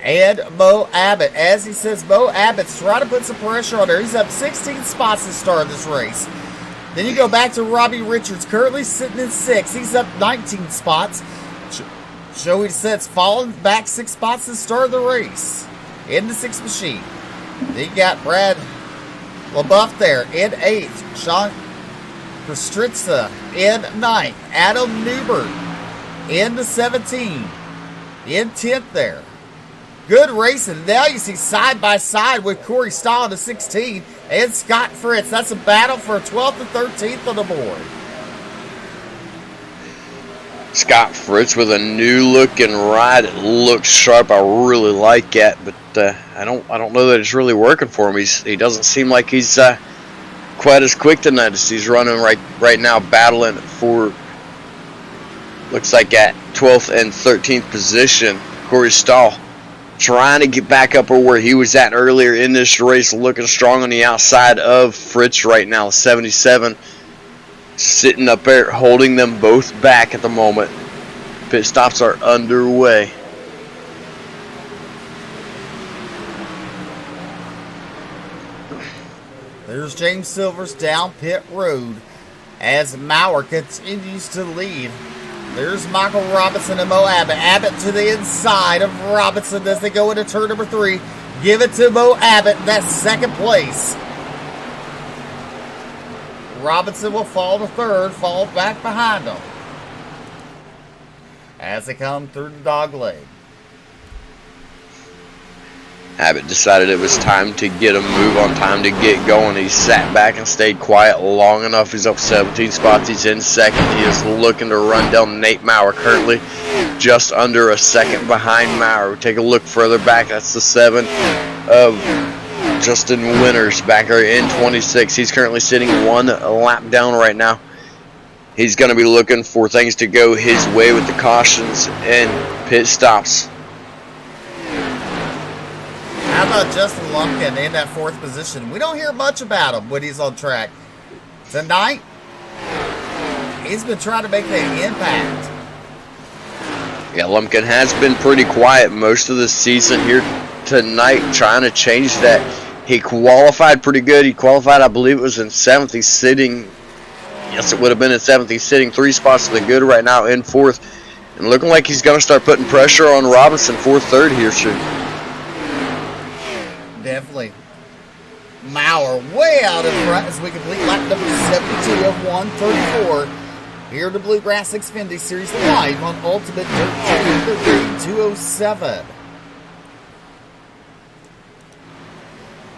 and Mo Abbott. As he says, Mo Abbott's trying to put some pressure on there. He's up 16 spots to start this race. Then you go back to Robbie Richards, currently sitting in 6th. He's up 19 spots. Joey Deset's fallen back 6 spots to start the race in the 6th machine. Then you got Brad LaBeouf there in 8th. Sean Kostritza in 9th. Adam Newbert in the 17. In 10th there. Good racing. Now you see side by side with Corey Stahl in the 16 and Scott Fritz. That's a battle for 12th and 13th on the board. Scott Fritz with a new looking ride. It looks sharp. I really like it, but I don't know that it's really working for him. He doesn't seem like he's quite as quick tonight as he's running right now, battling for, looks like at 12th and 13th position. Corey Stahl trying to get back up where he was at earlier in this race, looking strong on the outside of Fritz right now. 77 sitting up there, holding them both back at the moment. Pit stops are underway. There's James Silvers down pit road as Maurer continues to lead. There's Michael Robinson and Mo Abbott. Abbott to the inside of Robinson as they go into turn number 3. Give it to Mo Abbott. That's 2nd place. Robinson will fall to 3rd, fall back behind him as they come through the dog leg. Abbott decided it was time to get a move on, time to get going. He sat back and stayed quiet long enough. He's up 17 spots. He's in 2nd. He is looking to run down Nate Maurer, currently just under a 2nd behind Maurer. Take a look further back. That's the 7 of Justin Winters back there in 26. He's currently sitting 1 lap down right now. He's going to be looking for things to go his way with the cautions and pit stops. How about Justin Lumpkin in that 4th position? We don't hear much about him when he's on track. Tonight, he's been trying to make an impact. Yeah, Lumpkin has been pretty quiet most of the season here tonight, trying to change that. He qualified pretty good. He qualified, I believe it was in 7th. He's sitting, yes, it would have been in 7th. He's sitting 3 spots to the good right now in 4th. And looking like he's going to start putting pressure on Robinson for 3rd here soon. Definitely. Maurer way out in front as we complete lap number 72 of 134 here at the Bluegrass Xfinity Series live on Ultimate Dirt 207.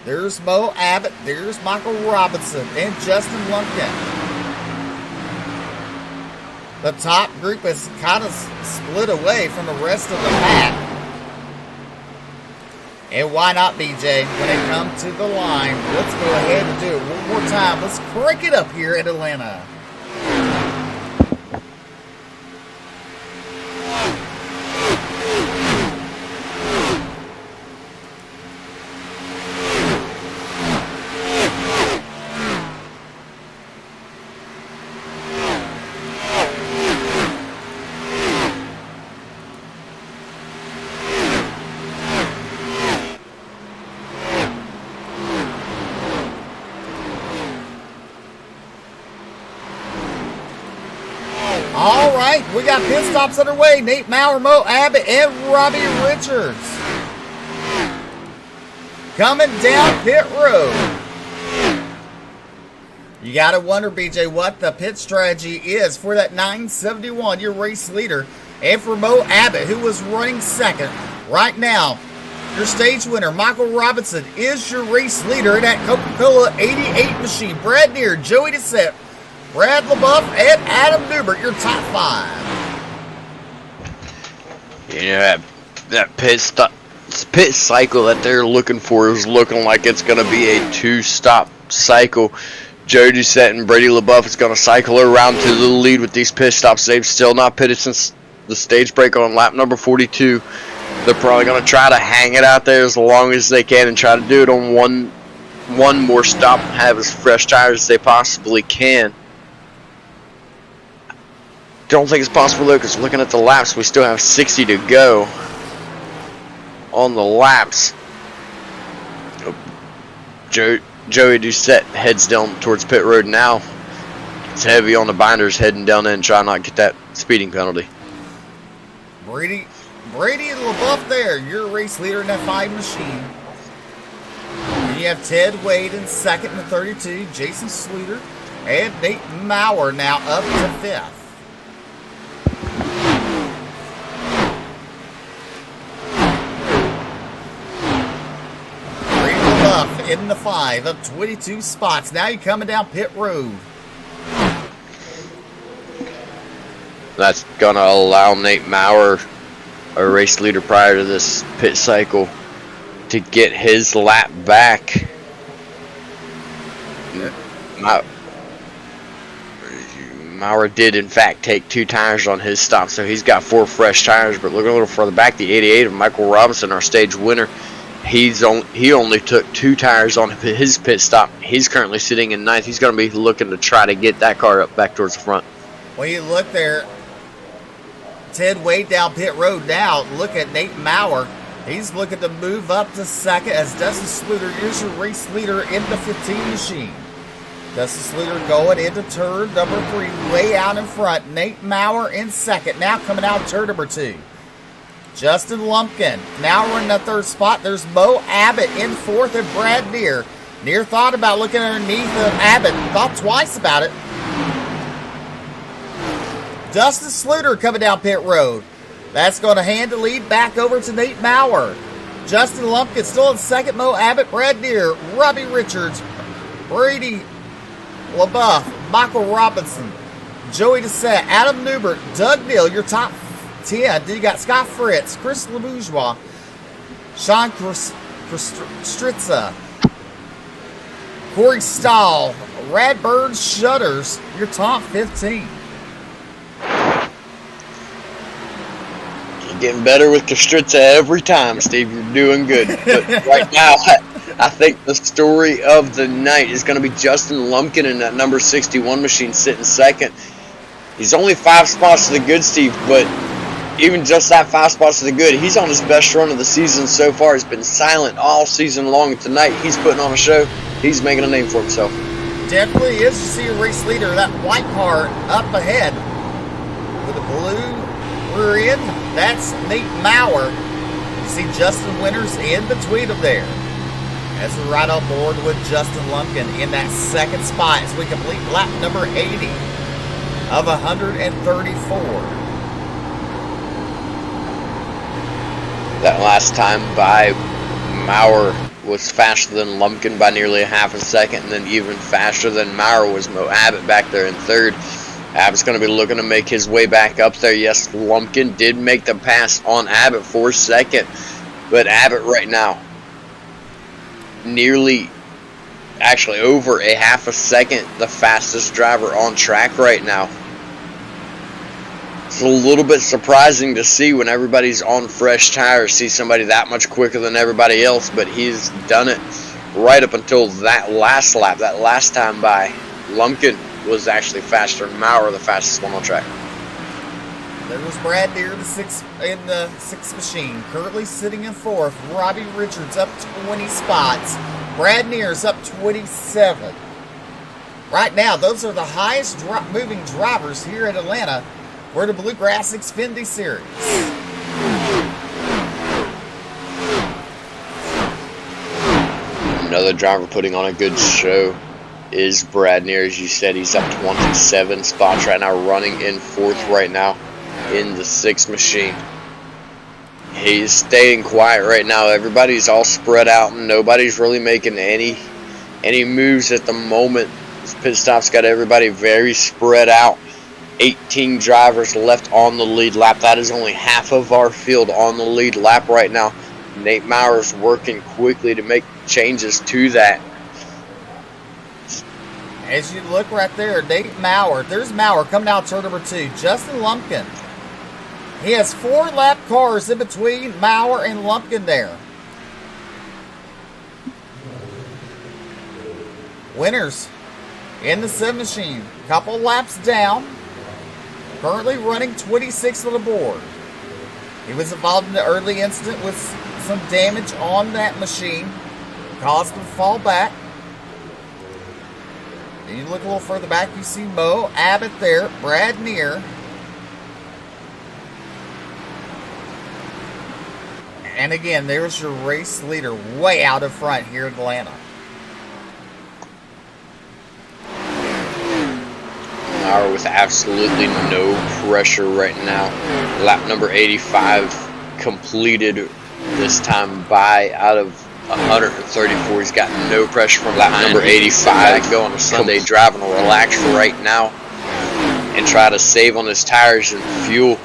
There's Mo Abbott, there's Michael Robinson, and Justin Lumpkin. The top group is kind of split away from the rest of the pack. And why not, BJ? When they come to the line, let's go ahead and do it one more time. Let's crank it up here at Atlanta. All right, we got pit stops underway. Nate Maurer, Mo Abbott, and Robbie Richards coming down pit road. You got to wonder, BJ, what the pit strategy is for that 971, your race leader, and for Mo Abbott, who was running second. Right now, your stage winner, Michael Robinson, is your race leader in that Coca-Cola 88 machine. Brad Neer, Joey DeSette, Brad LaBeouf, and Adam Newbert, your top 5. You know, that pit cycle that they're looking for is looking like it's going to be a 2-stop cycle. Joey DeSette and Brady LaBeouf is going to cycle around to the lead with these pit stops. They've still not pitted since the stage break on lap number 42. They're probably going to try to hang it out there as long as they can and try to do it on one more stop and have as fresh tires as they possibly can. Don't think it's possible though, because looking at the laps, we still have 60 to go on the laps. Joey DeSette heads down towards pit road now. It's heavy on the binders heading down in, trying not to get that speeding penalty. Brady and LaBeouf there, your race leader in that 5 machine. And you have Ted Wade in second in the 32, Jason Sluter, and Nate Maurer now up to 5th. Brady LaBeouf in the 5, up 22 spots. Now you're coming down pit road. That's going to allow Nate Maurer, a race leader prior to this pit cycle, to get his lap back. Maurer did in fact take 2 tires on his stop, so he's got 4 fresh tires. But looking a little further back, the 88 of Michael Robinson, our stage winner, he only took 2 tires on his pit stop. He's currently sitting in 9th. He's going to be looking to try to get that car up back towards the front. Well, you look there, Ted Wade down pit road now. Look at Nate Maurer. He's looking to move up to second as Dustin Sluter is your race leader in the 15 machine. Dustin Sluter going into turn number 3, way out in front. Nate Maurer in second. Now coming out turn number 2. Justin Lumpkin now running the 3rd spot. There's Mo Abbott in 4th and Brad Neer. Neer thought about looking underneath of Abbott. Thought twice about it. Dustin Sluter coming down pit road. That's going to hand the lead back over to Nate Maurer. Justin Lumpkin still in second. Mo Abbott, Brad Neer, Robbie Richards, Brady LaBeouf, Michael Robinson, Joey DeSette, Adam Newbert, Doug Neal, your top 10. Then you got Scott Fritz, Chris LeBourgeois, Sean Stritza, Corey Stahl, Radburn Shutters, your top 15. Getting better with Kostritza every time, Steve. You're doing good. But right now, I think the story of the night is going to be Justin Lumpkin in that number 61 machine sitting second. He's only 5 spots to the good, Steve, but even just that 5 spots to the good, he's on his best run of the season so far. He's been silent all season long. Tonight, he's putting on a show. He's making a name for himself. Definitely is to see a race leader, that white car up ahead with a blue rear end. That's Nate Maurer. You see Justin Winters in between them there. As we're right on board with Justin Lumpkin in that 2nd spot as we complete lap number 80 of 134. That last time by, Maurer was faster than Lumpkin by nearly a half a second, and then even faster than Maurer was Mo Abbott back there in 3rd. Abbott's going to be looking to make his way back up there. Yes, Lumpkin did make the pass on Abbott for 2nd, but Abbott right now, actually over a half a second, the fastest driver on track right now. It's a little bit surprising to see when everybody's on fresh tires, see somebody that much quicker than everybody else, but he's done it right up until that last lap, that last time by. Lumpkin was actually faster than Maurer, the fastest one on track. There was Brad Neer in the 6th machine, currently sitting in 4th. Robbie Richards up 20 spots. Brad Neer's up 27. Right now, those are the highest moving drivers here in Atlanta for the Bluegrass Xfinity Series. Another driver putting on a good show is Brad Neer. As you said, he's up 27 spots right now, running in 4th right now in the 6th machine. He's staying quiet right now. Everybody's all spread out and nobody's really making any moves at the moment. This pit stop's got everybody very spread out. 18 drivers left on the lead lap. That is only half of our field on the lead lap right now. Nate Mauer's working quickly to make changes to that. As you look right there, Nate Mauer. There's Mauer coming out turn number 2. Justin Lumpkin. He has 4 lap cars in between Mauer and Lumpkin there. Winners in the 7 machine. Couple laps down. Currently running 26th on the board. He was involved in the early incident with some damage on that machine. Caused him to fall back. Then you look a little further back, you see Mo Abbott there, Brad Neer. And again, there's your race leader way out in front here in Atlanta. Mauer with absolutely no pressure right now. Lap number 85 completed this time by out of 134. He's got no pressure from lap number 85. Go on a Sunday drive and relax right now and try to save on his tires and fuel.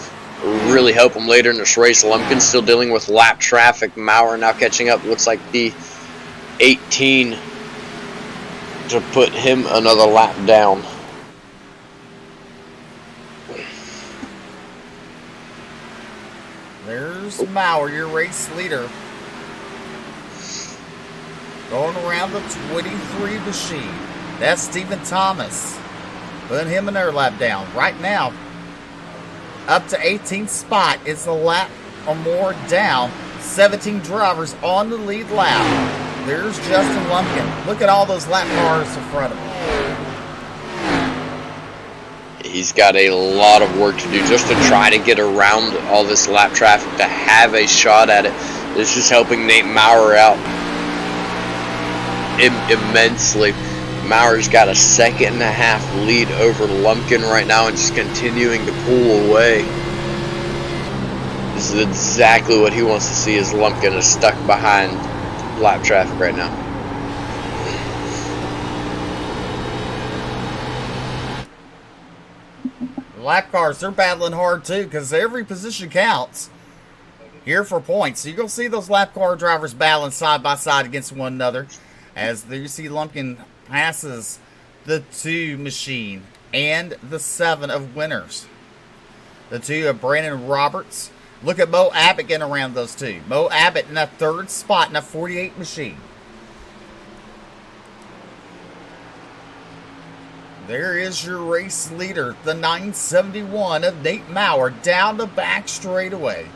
Really help him later in this race. Lumpkin still dealing with lap traffic. Mauer now catching up. Looks like the 18 to put him another lap down. There's Mauer, your race leader. Going around the 23 machine. That's Stephen Thomas. Putting him another lap down. Right now, up to 18th spot. It's a lap or more down. 17 drivers on the lead lap. There's Justin Lumpkin. Look at all those lap cars in front of him. He's got a lot of work to do just to try to get around all this lap traffic to have a shot at it. This is helping Nate Mauer out immensely. Mauer's got a 1.5-second lead over Lumpkin right now and just continuing to pull away. This is exactly what he wants to see, as Lumpkin is stuck behind lap traffic right now. Lap cars, they're battling hard too because every position counts here for points. So you're going to see those lap car drivers battling side by side against one another. As you see Lumpkin passes the 2 machine and the 7 of Winners. The 2 of Brandon Roberts. Look at Mo Abbott getting around those 2. Mo Abbott in that 3rd spot in that 48 machine. There is your race leader, the 971 of Nate Mauer, down the back straightaway.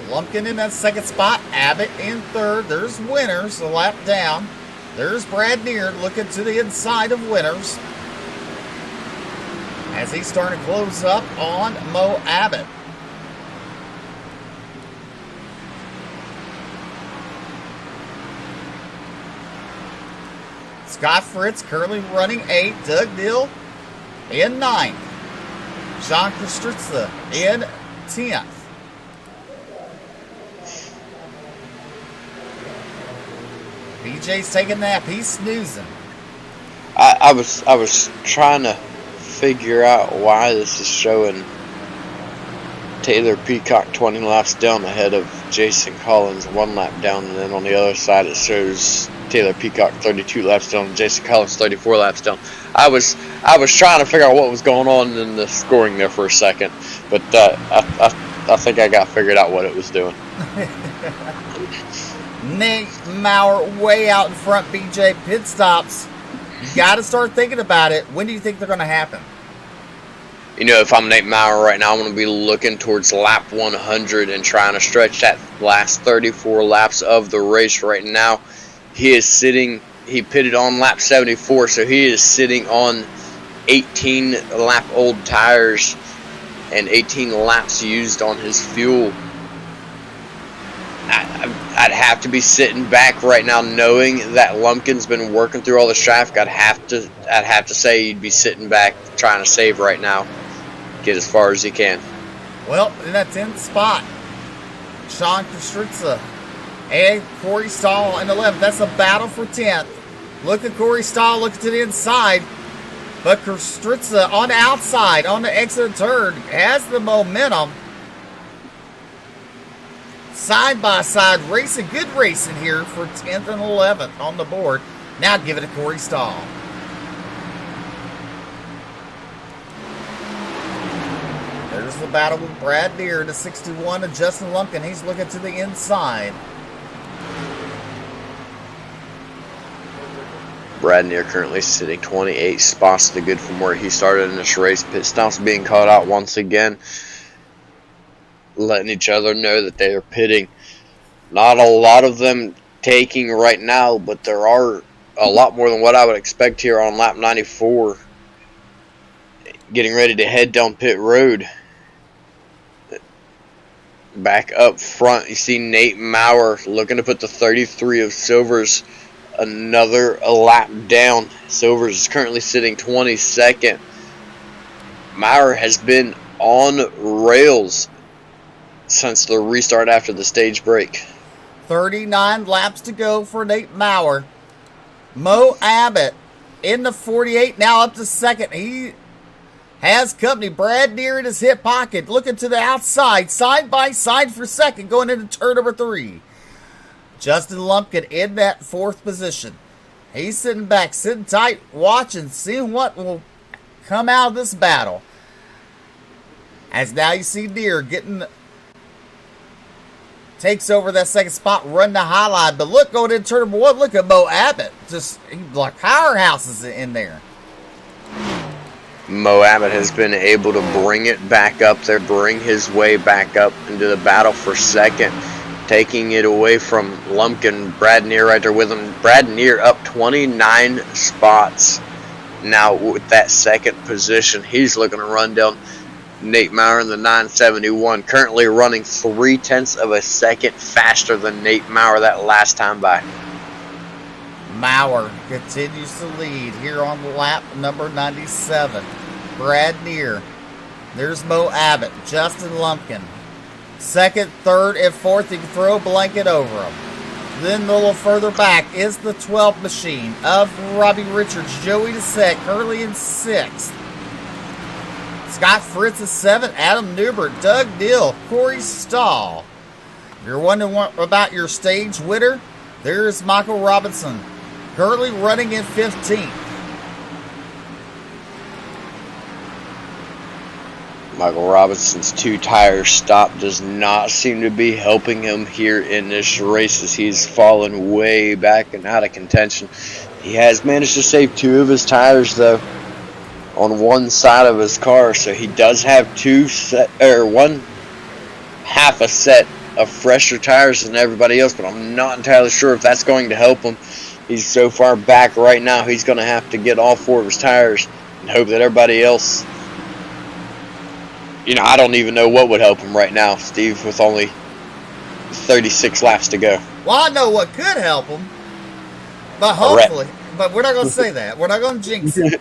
Lumpkin in that 2nd spot, Abbott in 3rd. There's Winners, a lap down. There's Brad Neer looking to the inside of Winners as he's starting to close up on Mo Abbott. Scott Fritz currently running 8th. Doug Dill in 9th. Sean Kostritza in 10th. BJ's taking a nap. He's snoozing. I was trying to figure out why this is showing Taylor Peacock 20 laps down ahead of Jason Collins 1 lap down, and then on the other side it shows Taylor Peacock 32 laps down and Jason Collins 34 laps down. I was trying to figure out what was going on in the scoring there for a second, but I think I got figured out what it was doing. Nate Mauer way out in front. BJ, pit stops. You got to start thinking about it. When do you think they're going to happen? You know, if I'm Nate Mauer right now, I'm going to be looking towards lap 100 and trying to stretch that last 34 laps of the race right now. He pitted on lap 74, so he is sitting on 18 lap old tires and 18 laps used on his fuel. I'd have to be sitting back right now knowing that Lumpkin's been working through all this traffic. I'd have to say he'd be sitting back trying to save right now. Get as far as he can. Well, in that 10th spot, Sean Kostritza and Corey Stahl in 11th. That's a battle for 10th. Look at Corey Stahl looking to the inside. But Kostritza on the outside, on the exit turn, has the momentum. Side by side racing, good racing here for 10th and 11th on the board. Now give it to Corey Stahl. There's the battle with Brad Deere, the 61, and Justin Lumpkin. He's looking to the inside. Brad Deere currently sitting 28 spots to the good from where he started in this race. Pit stops being caught out once again, letting each other know that they are pitting. Not a lot of them taking right now, but there are a lot more than what I would expect here on lap 94. Getting ready to head down pit road. Back up front, you see Nate Maurer looking to put the 33 of Silvers another lap down. Silvers is currently sitting 22nd. Maurer has been on rails since the restart after the stage break. 39 laps to go for Nate Maurer. Mo Abbott in the 48, now up to second. He has company. Brad Deere in his hip pocket, looking to the outside, side by side for second, going into turn number 3. Justin Lumpkin in that 4th position. He's sitting back, sitting tight, watching, seeing what will come out of this battle. As now you see Deere takes over that second spot, run the highlight. But look, going into turn number 1, look at Mo Abbott. Just like powerhouses in there. Mo Abbott has been able to bring it back up there, bring his way back up into the battle for second, taking it away from Lumpkin. Brad Deere right there with him. Brad Deere up 29 spots now with that second position. He's looking to run down Nate Maurer in the 971, currently running 0.3 of a second faster than Nate Maurer that last time by. Maurer continues to lead here on lap number 97. Brad Deere. There's Mo Abbott, Justin Lumpkin. Second, third, and fourth, you can throw a blanket over them. Then a little further back is the 12th machine of Robbie Richards, Joey Doucette, currently in 6th. Scott Fritz is 7th, Adam Newbert, Doug Dill, Corey Stahl. If you're wondering about your stage winner, there's Michael Robinson, currently running in 15th. Michael Robinson's 2 tire stop does not seem to be helping him here in this race as he's fallen way back and out of contention. He has managed to save 2 of his tires though on one side of his car, so he does have 1 half a set of fresher tires than everybody else, but I'm not entirely sure if that's going to help him. He's so far back right now, he's going to have to get all 4 of his tires and hope that everybody else... I don't even know what would help him right now, Steve, with only 36 laps to go. Well, I know what could help him, but hopefully. But we're not going to say that. We're not going to jinx it.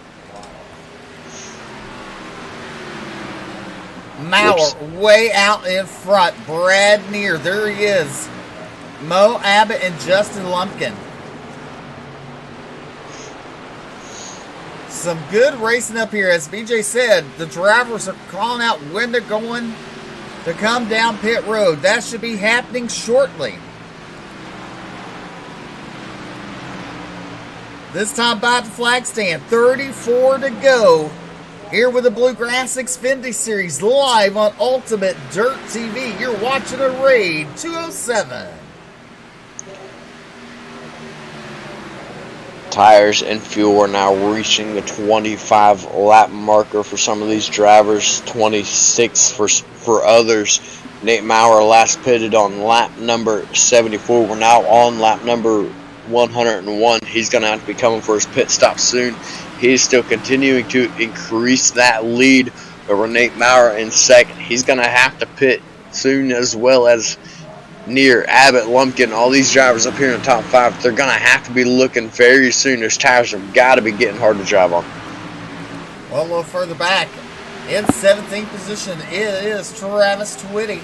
Maurer way out in front. Brad Deere, there he is. Mo Abbott and Justin Lumpkin. Some good racing up here. As BJ said, the drivers are calling out when they're going to come down pit road. That should be happening shortly. This time by the flag stand. 34 to go. Here with the Bluegrass Xfinity Series live on Ultimate Dirt TV. You're watching a Raid 207. Tires and fuel are now reaching the 25 lap marker for some of these drivers, 26 for others. Nate Maurer last pitted on lap number 74. We're now on lap number 101. He's going to have to be coming for his pit stop soon. He's still continuing to increase that lead over Nate Maurer in second. He's going to have to pit soon, as well as near Abbott, Lumpkin, all these drivers up here in the top 5. They're going to have to be looking very soon. Those tires have got to be getting hard to drive on. Well, a little further back, in 17th position, it is Travis Twitty.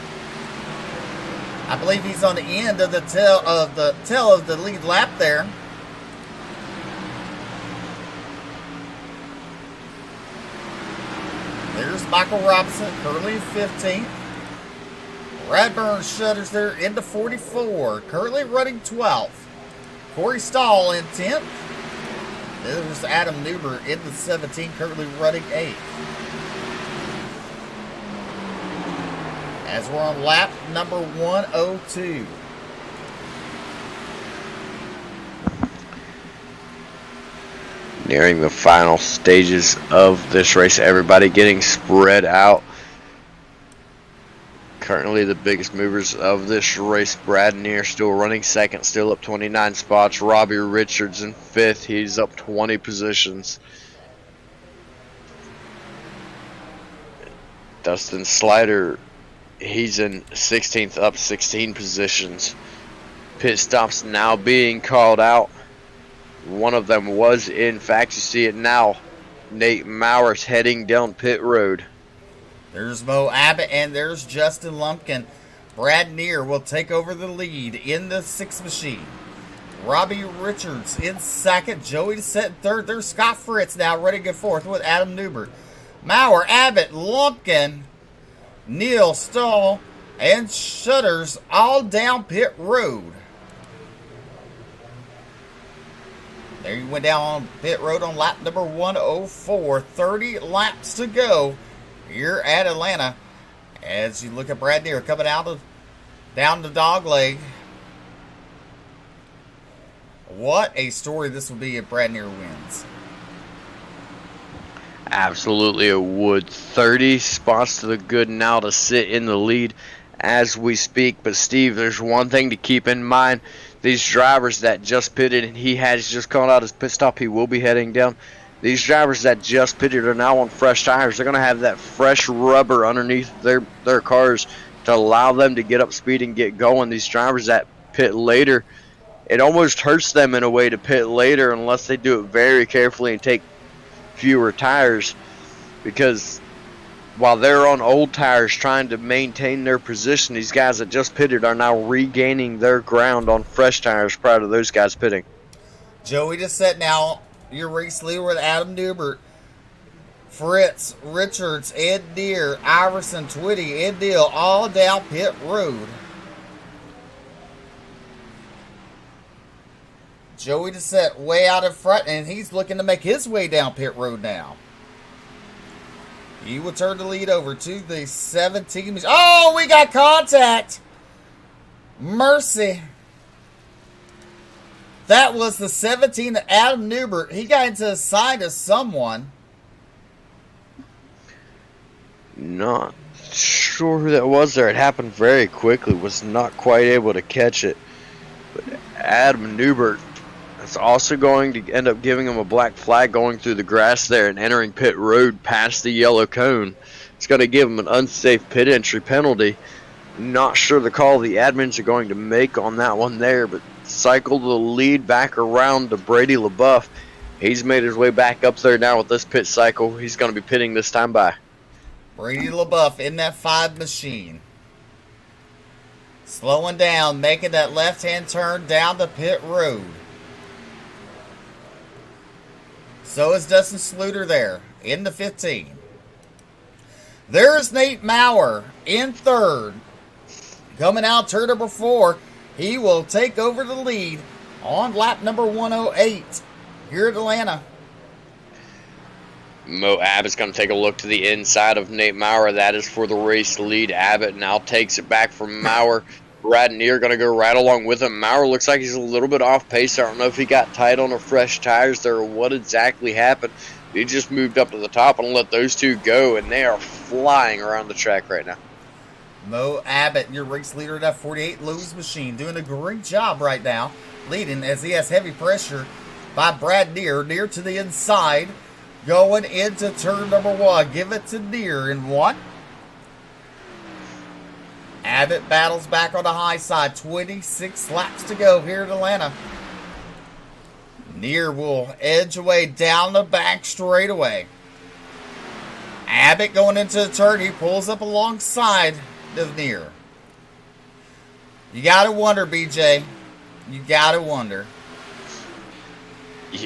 I believe he's on the end of the tail of the lead lap there. There's Michael Robinson, currently in 15th. Radburn Shutters there into 44, currently running 12th. Corey Stahl in 10th. There's Adam Newber in the 17, currently running 8th. As we're on lap number 102. Nearing the final stages of this race, everybody getting spread out. Currently the biggest movers of this race, Brad Neer still running second, still up 29 spots. Robbie Richards in 5th, he's up 20 positions. Dustin Slider, he's in 16th, up 16 positions. Pit stops now being called out. One of them was, in fact, you see it now, Nate Mauer's heading down pit road. There's Mo Abbott and there's Justin Lumpkin. Brad Neer will take over the lead in the 6th machine. Robbie Richards in 2nd. Joey Dissett in 3rd. There's Scott Fritz now ready to go 4th with Adam Newbert. Maurer, Abbott, Lumpkin, Neil Stahl, and Shutters all down pit road. There you went down on pit road on lap number 104. 30 laps to go here at Atlanta. As you look at Brad Neer coming down the dog leg. What a story this will be if Brad Neer wins. Absolutely it would. 30 spots to the good now to sit in the lead as we speak. But Steve, there's one thing to keep in mind. These drivers that just pitted, and he has just called out his pit stop, he will be heading down. These drivers that just pitted are now on fresh tires. They're going to have that fresh rubber underneath their cars to allow them to get up speed and get going. These drivers that pit later, it almost hurts them in a way to pit later unless they do it very carefully and take fewer tires, because while they're on old tires trying to maintain their position, these guys that just pitted are now regaining their ground on fresh tires prior to those guys pitting. Joey Dissett now your race leader with Adam Newbert. Fritz, Richards, Ed Deere, Iverson, Twitty, Ed Deal, all down pit road. Joey Dissett way out in front, and he's looking to make his way down pit road now. He will turn the lead over to the 17. Oh, we got contact. Mercy. That was the 17 Adam Newbert. He got into a side of someone. Not sure who that was there. It happened very quickly. Was not quite able to catch it. But Adam Newbert is also going to end up giving him a black flag going through the grass there and entering pit road past the yellow cone. It's going to give him an unsafe pit entry penalty. Not sure the call the admins are going to make on that one there, but cycle the lead back around to Brady LaBeouf. He's made his way back up there now with this pit cycle. He's going to be pitting this time by. Brady LaBeouf in that 5 machine. Slowing down, making that left-hand turn down the pit road. So is Dustin Sluter there in the 15. There's Nate Maurer in 3rd. Coming out turn number 4. He will take over the lead on lap number 108 here at Atlanta. Mo Abbott's going to take a look to the inside of Nate Maurer. That is for the race lead. Abbott now takes it back from Maurer. Brad Neer going to go right along with him. Maurer looks like he's a little bit off pace. I don't know if he got tight on the fresh tires there or what exactly happened. He just moved up to the top and let those two go, and they are flying around the track right now. Mo Abbott, your race leader in that 48 Lowe's machine, doing a great job right now, leading as he has heavy pressure by Brad Neer to the inside, going into turn number 1. Give it to Neer in 1. Abbott battles back on the high side. 26 laps to go here in Atlanta. Neer will edge away down the back straightaway. Abbott going into the turn. He pulls up alongside of Neer. You gotta wonder, BJ. You gotta wonder.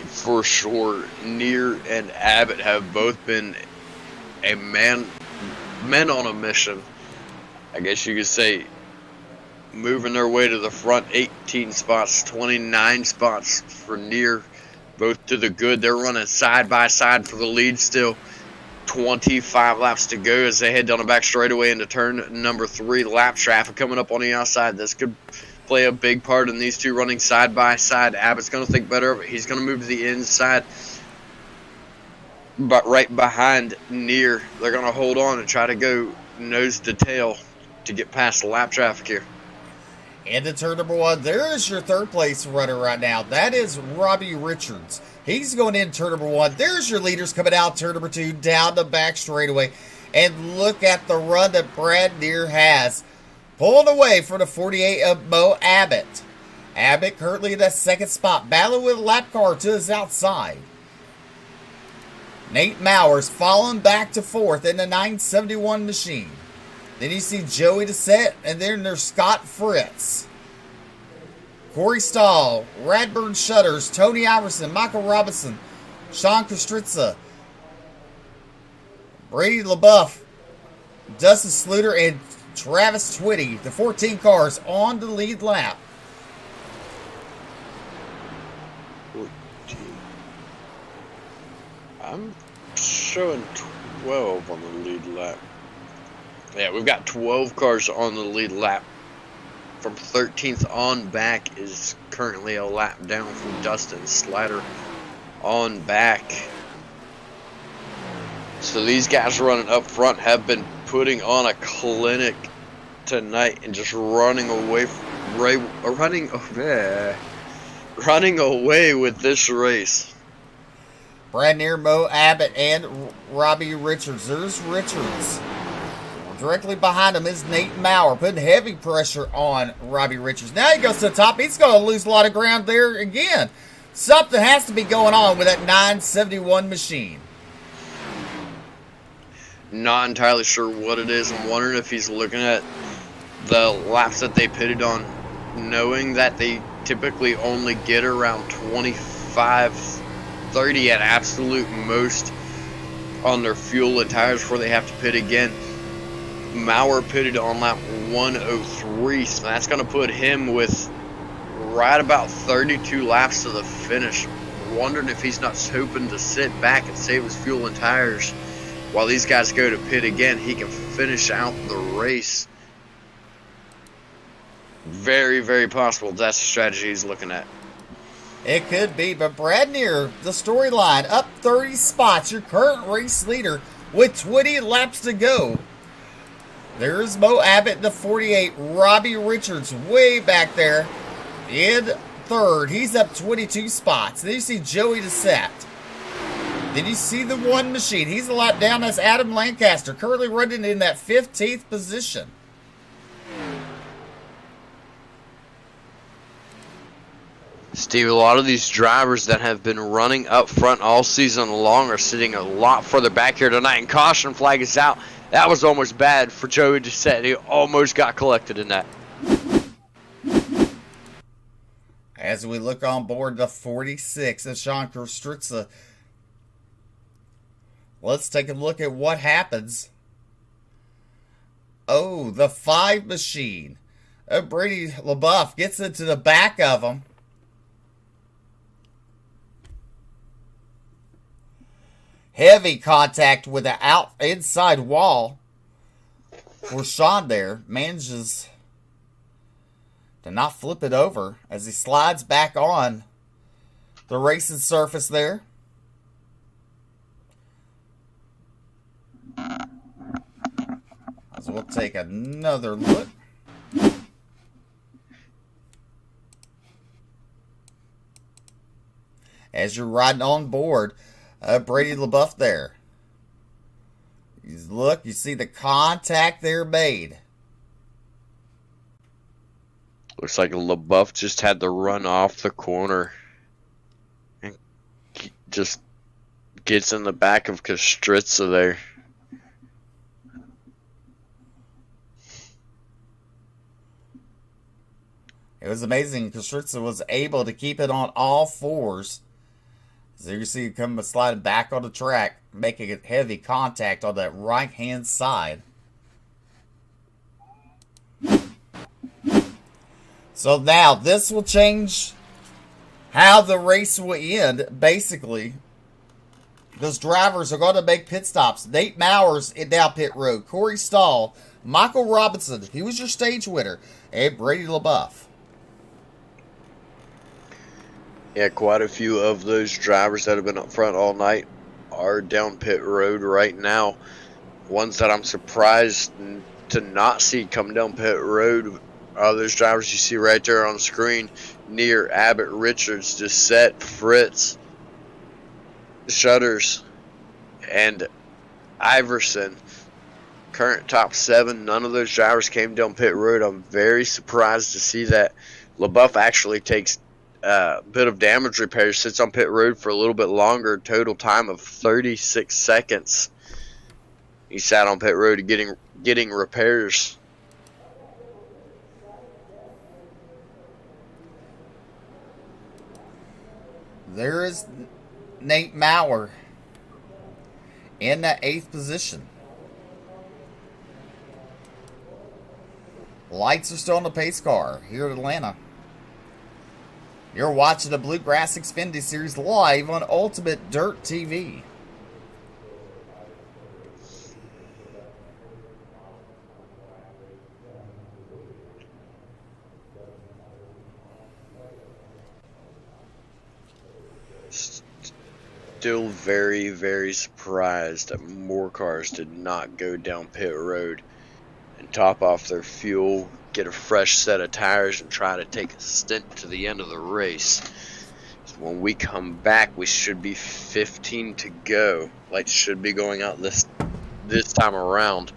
For sure, Neer and Abbott have both been a men on a mission. I guess you could say, moving their way to the front. 18 spots, 29 spots for Neer, both to the good. They're running side by side for the lead still. 25 laps to go as they head down the back straightaway into turn number 3. Lap traffic coming up on the outside. This could play a big part in these two running side by side. Abbott's going to think better of it. He's going to move to the inside, but right behind Neer. They're going to hold on and try to go nose to tail to get past the lap traffic here. Into turn number 1, there is your third place runner right now. That is Robbie Richards. He's going in turn number 1. There's your leaders coming out turn number 2, down the back straightaway. And look at the run that Brad Neer has. Pulling away from the 48 of Mo Abbott. Abbott currently in that second spot, battling with a lap car to his outside. Nate Mowers falling back to 4th in the 971 machine. Then you see Joey Dissett, and then there's Scott Fritz. Corey Stahl, Radburn Shutters, Tony Iverson, Michael Robinson, Sean Kostritza, Brady LaBeouf, Dustin Sluter, and Travis Twitty. The 14 cars on the lead lap. 14. I'm showing 12 on the lead lap. Yeah, we've got 12 cars on the lead lap. From 13th on back is currently a lap down from Dustin Slider on back. So these guys running up front have been putting on a clinic tonight and just running away with this race. Brad Neer, Mo Abbott, and Robbie Richards. There's Richards. Directly behind him is Nate Maurer, putting heavy pressure on Robbie Richards. Now he goes to the top. He's going to lose a lot of ground there again. Something has to be going on with that 971 machine. Not entirely sure what it is. I'm wondering if he's looking at the laps that they pitted on, knowing that they typically only get around 25, 30 at absolute most on their fuel and tires before they have to pit again. Maurer pitted on lap 103, so that's going to put him with right about 32 laps to the finish. Wondering if he's not hoping to sit back and save his fuel and tires while these guys go to pit again. He can finish out the race. Very, very possible that's the strategy he's looking at. It could be, but Brad Neer, the storyline, up 30 spots, your current race leader with 20 laps to go. There's Mo Abbott, the 48. Robbie Richards way back there in third. He's up 22 spots. Then you see Joey Dissett. Then you see the one machine. He's a lot down. That's Adam Lancaster, currently running in that 15th position. Steve, a lot of these drivers that have been running up front all season long are sitting a lot further back here tonight, and caution flag is out. That was almost bad for Joey Dissett. He almost got collected in that. As we look on board the 46 of Sean Kostritza, let's take a look at what happens. Oh, the 5 machine. Brady LaBeouf gets into the back of him. Heavy contact with the inside wall for Sean there. Manages to not flip it over as he slides back on the racing surface there. As So we'll take another look. As you're riding on board, Brady LaBeouf there. Look, you see the contact there made. Looks like LaBeouf just had to run off the corner and just gets in the back of Kostritza there. It was amazing. Kostritza was able to keep it on all fours. So you see him come sliding back on the track, making a heavy contact on that right-hand side. So now, this will change how the race will end, basically. Those drivers are going to make pit stops. Nate Mowers down pit road. Corey Stahl. Michael Robinson, he was your stage winner. And Brady LaBeouf. Yeah, quite a few of those drivers that have been up front all night are down pit road right now. Ones that I'm surprised to not see come down pit road are those drivers you see right there on the screen near Abbott, Richards, Doucette, Fritz, Shutters, and Iverson. Current top 7, none of those drivers came down pit road. I'm very surprised to see that. LaBeouf actually takes a bit of damage repair, sits on pit road for a little bit longer, total time of 36 seconds. He sat on pit road getting repairs. There is Nate Maurer in that 8th position. Lights are still on the pace car here at Atlanta. You're watching the Bluegrass Xfinity Series live on Ultimate Dirt TV. Still very, very surprised that more cars did not go down pit road and top off their fuel, get a fresh set of tires, and try to take a stint to the end of the race. So when we come back, we should be 15 to go. Lights should be going out this time around.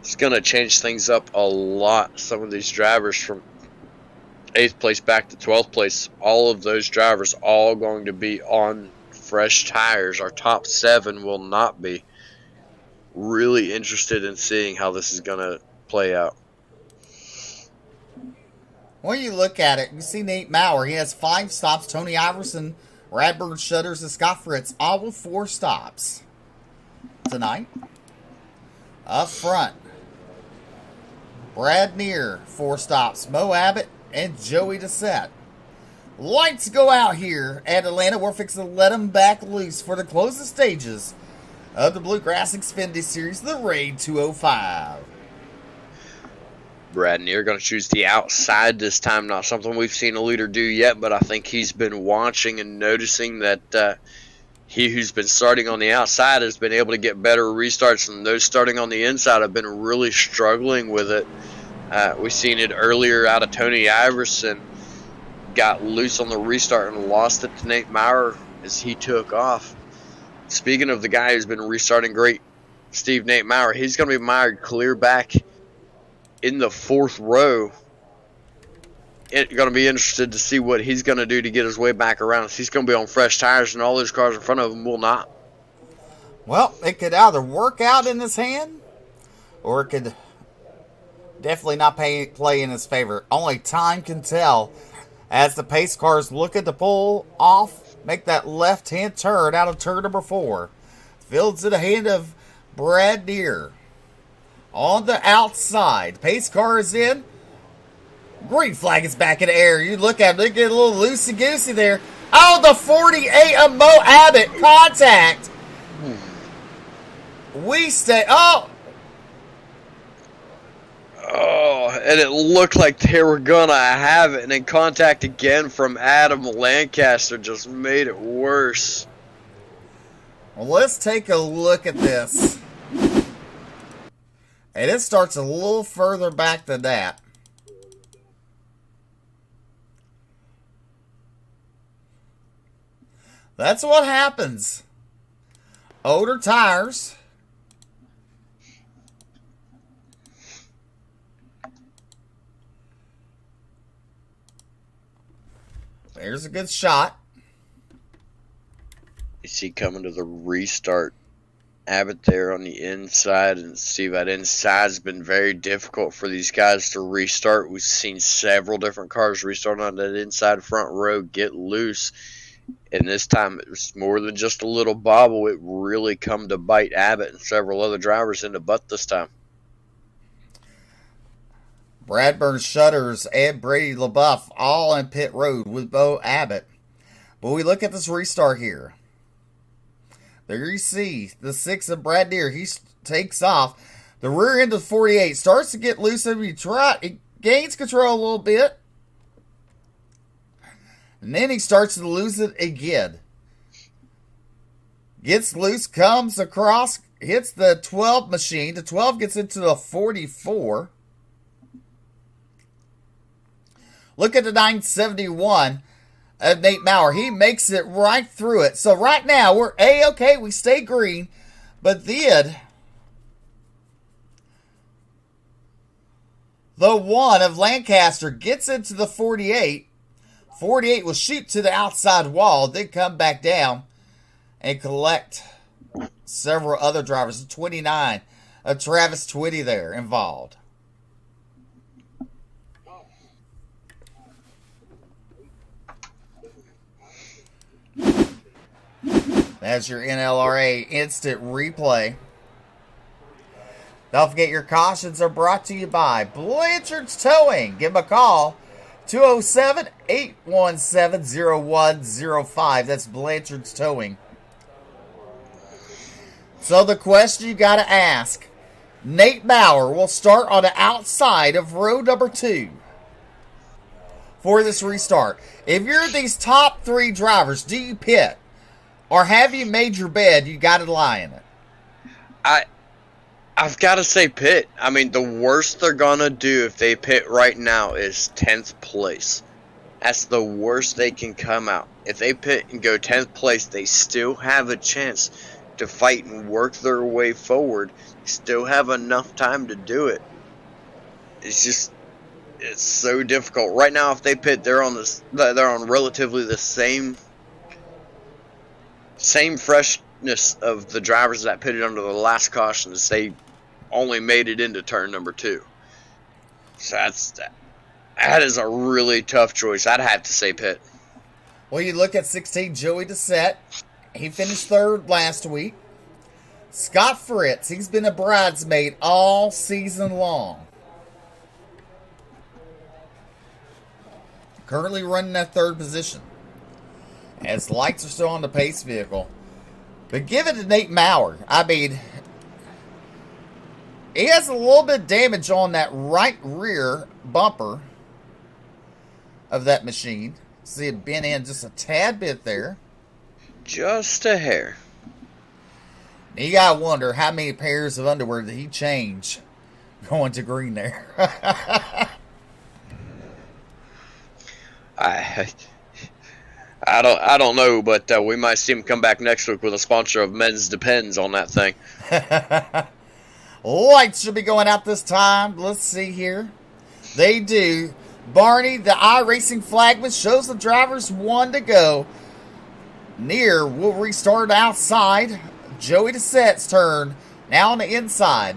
It's going to change things up a lot. Some of these drivers from 8th place back to 12th place, all of those drivers all going to be on fresh tires. Our top 7 will not be. Really interested in seeing how this is going to play out. When you look at it, you see Nate Maurer. He has 5 stops. Tony Iverson, Radburn Shutters, and Scott Fritz, all with 4 stops tonight. Up front, Brad Neer, 4 stops. Mo Abbott and Joey Doucette. Lights go out here at Atlanta. We're fixing to let them back loose for the closing stages of the Bluegrass Xfinity Series, the Raid 205. Brad Neer going to choose the outside this time. Not something we've seen a leader do yet, but I think he's been watching and noticing that he who's been starting on the outside has been able to get better restarts, and those starting on the inside have been really struggling with it. We've seen it earlier out of Tony Iverson. Got loose on the restart and lost it to Nate Maurer as he took off. Speaking of the guy who's been restarting great, Nate Maurer, he's going to be mired clear back in the 4th row. Going to be interested to see what he's going to do to get his way back around. He's going to be on fresh tires, and all those cars in front of him will not. Well, it could either work out in his hand, or it could definitely not play in his favor. Only time can tell as the pace cars look at the pull off, make that left-hand turn out of turn number 4. Fields in the hand of Brad Neer. On the outside, pace car is in. Green flag is back in the air. You look at it, they get a little loosey-goosey there. Oh, the 48 of Mo Abbott contact. We stay. Oh, and it looked like they were going to have it, and then contact again from Adam Lancaster just made it worse. Well, let's take a look at this. And it starts a little further back than that. That's what happens. Older tires. There's a good shot. You see coming to the restart, Abbott there on the inside, and see that inside's been very difficult for these guys to restart. We've seen several different cars restart on that inside front row, get loose, and this time it was more than just a little bobble. It really come to bite Abbott and several other drivers in the butt this time. Bradburn Shutters and Brady LaBeouf all in pit road with Bo Abbott. But we look at this restart here. There you see the 6 of Brad Deere. He takes off. The rear end of 48 starts to get loose. He gains control a little bit. And then he starts to lose it again. Gets loose, comes across, hits the 12 machine. The 12 gets into the 44. Look at the 971 of Nate Maurer. He makes it right through it. So right now, we're A-okay. We stay green. But then, the 1 of Lancaster gets into the 48. 48 will shoot to the outside wall, then come back down and collect several other drivers. 29 of Travis Twitty there involved. That's your NLRA instant replay. Don't forget your cautions are brought to you by Blanchard's Towing. Give them a call. 207-817-0105. That's Blanchard's Towing. So the question you got to ask. Nate Maurer will start on the outside of row number 2 for this restart. If you're these top 3 drivers, do you pit? Or have you made your bed? You got to lie in it. I've got to say pit. I mean, the worst they're going to do if they pit right now is 10th place. That's the worst they can come out. If they pit and go 10th place, they still have a chance to fight and work their way forward. They still have enough time to do it. It's so difficult. Right now, if they pit, they're on relatively the same freshness of the drivers that pitted under the last caution as they only made it into turn number 2. So that is a really tough choice. I'd have to say pit. Well, you look at 16, Joey Doucette. He finished 3rd last week. Scott Fritz, he's been a bridesmaid all season long. Currently running that 3rd position, as lights are still on the pace vehicle. But give it to Nate Maurer. I mean, he has a little bit of damage on that right rear bumper of that machine. See it bent in just a tad bit there. Just a hair. You gotta wonder how many pairs of underwear did he change going to green there. I don't know, but we might see him come back next week with a sponsor of Men's Depends on that thing. Lights should be going out this time. Let's see here. They do. Barney, the iRacing flagman, shows the drivers 1 to go. Near will restart outside. Joey Doucette's turn. Now on the inside.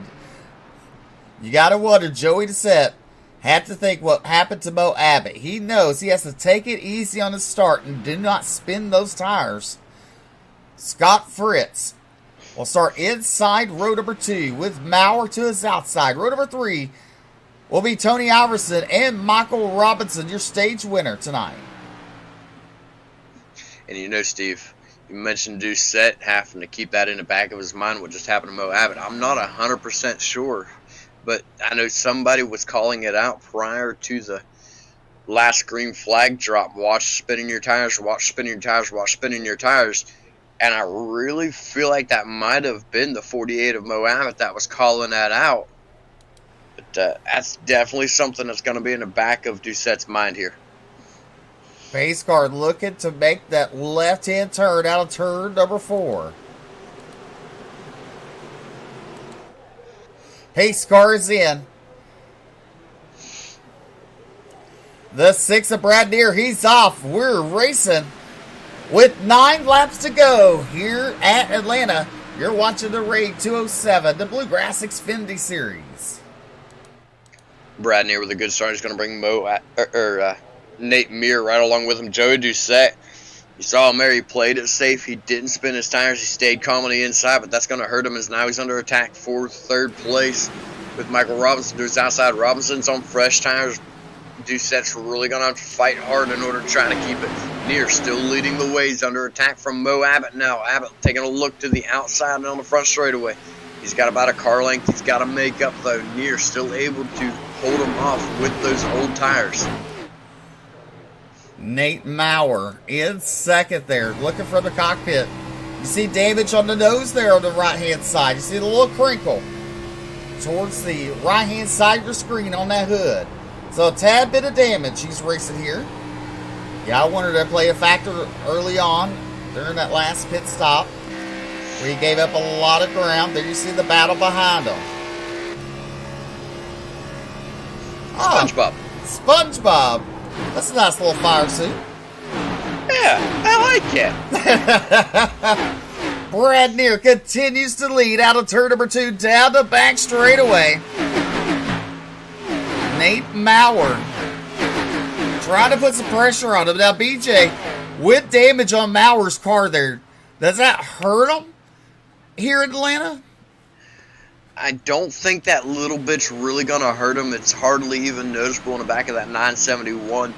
You got to wonder, Joey Doucette had to think what happened to Mo Abbott. He knows he has to take it easy on the start and do not spin those tires. Scott Fritz will start inside row number 2 with Maurer to his outside. Row number 3 will be Tony Iverson and Michael Robinson, your stage winner tonight. And you know, Steve, you mentioned Doucette having to keep that in the back of his mind, what just happened to Mo Abbott. I'm not 100% sure, but I know somebody was calling it out prior to the last green flag drop. Watch spinning your tires, watch spinning your tires, watch spinning your tires. And I really feel like that might have been the 48 of Mo Abbott that was calling that out. But that's definitely something that's going to be in the back of Doucette's mind here. Pace car looking to make that left-hand turn out of turn number 4. Pace car is in. The 6 of Brad Deere, he's off. We're racing with 9 laps to go here at Atlanta. You're watching the Raid 207, the Bluegrass Xfinity Series. Brad Neer with a good start. He's going to bring Nate Meir right along with him. Joey Doucette, you saw him there. He played it safe. He didn't spin his tires. He stayed calm on the inside, but that's going to hurt him as now he's under attack for 3rd place with Michael Robinson to his outside. Robinson's on fresh tires. Doucette's really going to have to fight hard in order to try to keep it. Near still leading the way. He's under attack from Mo Abbott now. Abbott taking a look to the outside and on the front straightaway. He's got about a car length he's got to make up, though. Near still able to hold him off with those old tires. Nate Maurer in 2nd there, looking for the cockpit. You see damage on the nose there on the right-hand side. You see the little crinkle towards the right-hand side of your screen on that hood. So a tad bit of damage he's racing here. Yeah, I wanted to play a factor early on during that last pit stop where he gave up a lot of ground. There you see the battle behind him. SpongeBob. SpongeBob. That's a nice little fire suit. Yeah, I like it. Brad Neer continues to lead out of turn number 2 down the back straightaway. Nate Maurer trying to put some pressure on him. Now, BJ, with damage on Maurer's car there, does that hurt him here in Atlanta? I don't think that little bit's really going to hurt him. It's hardly even noticeable in the back of that 971.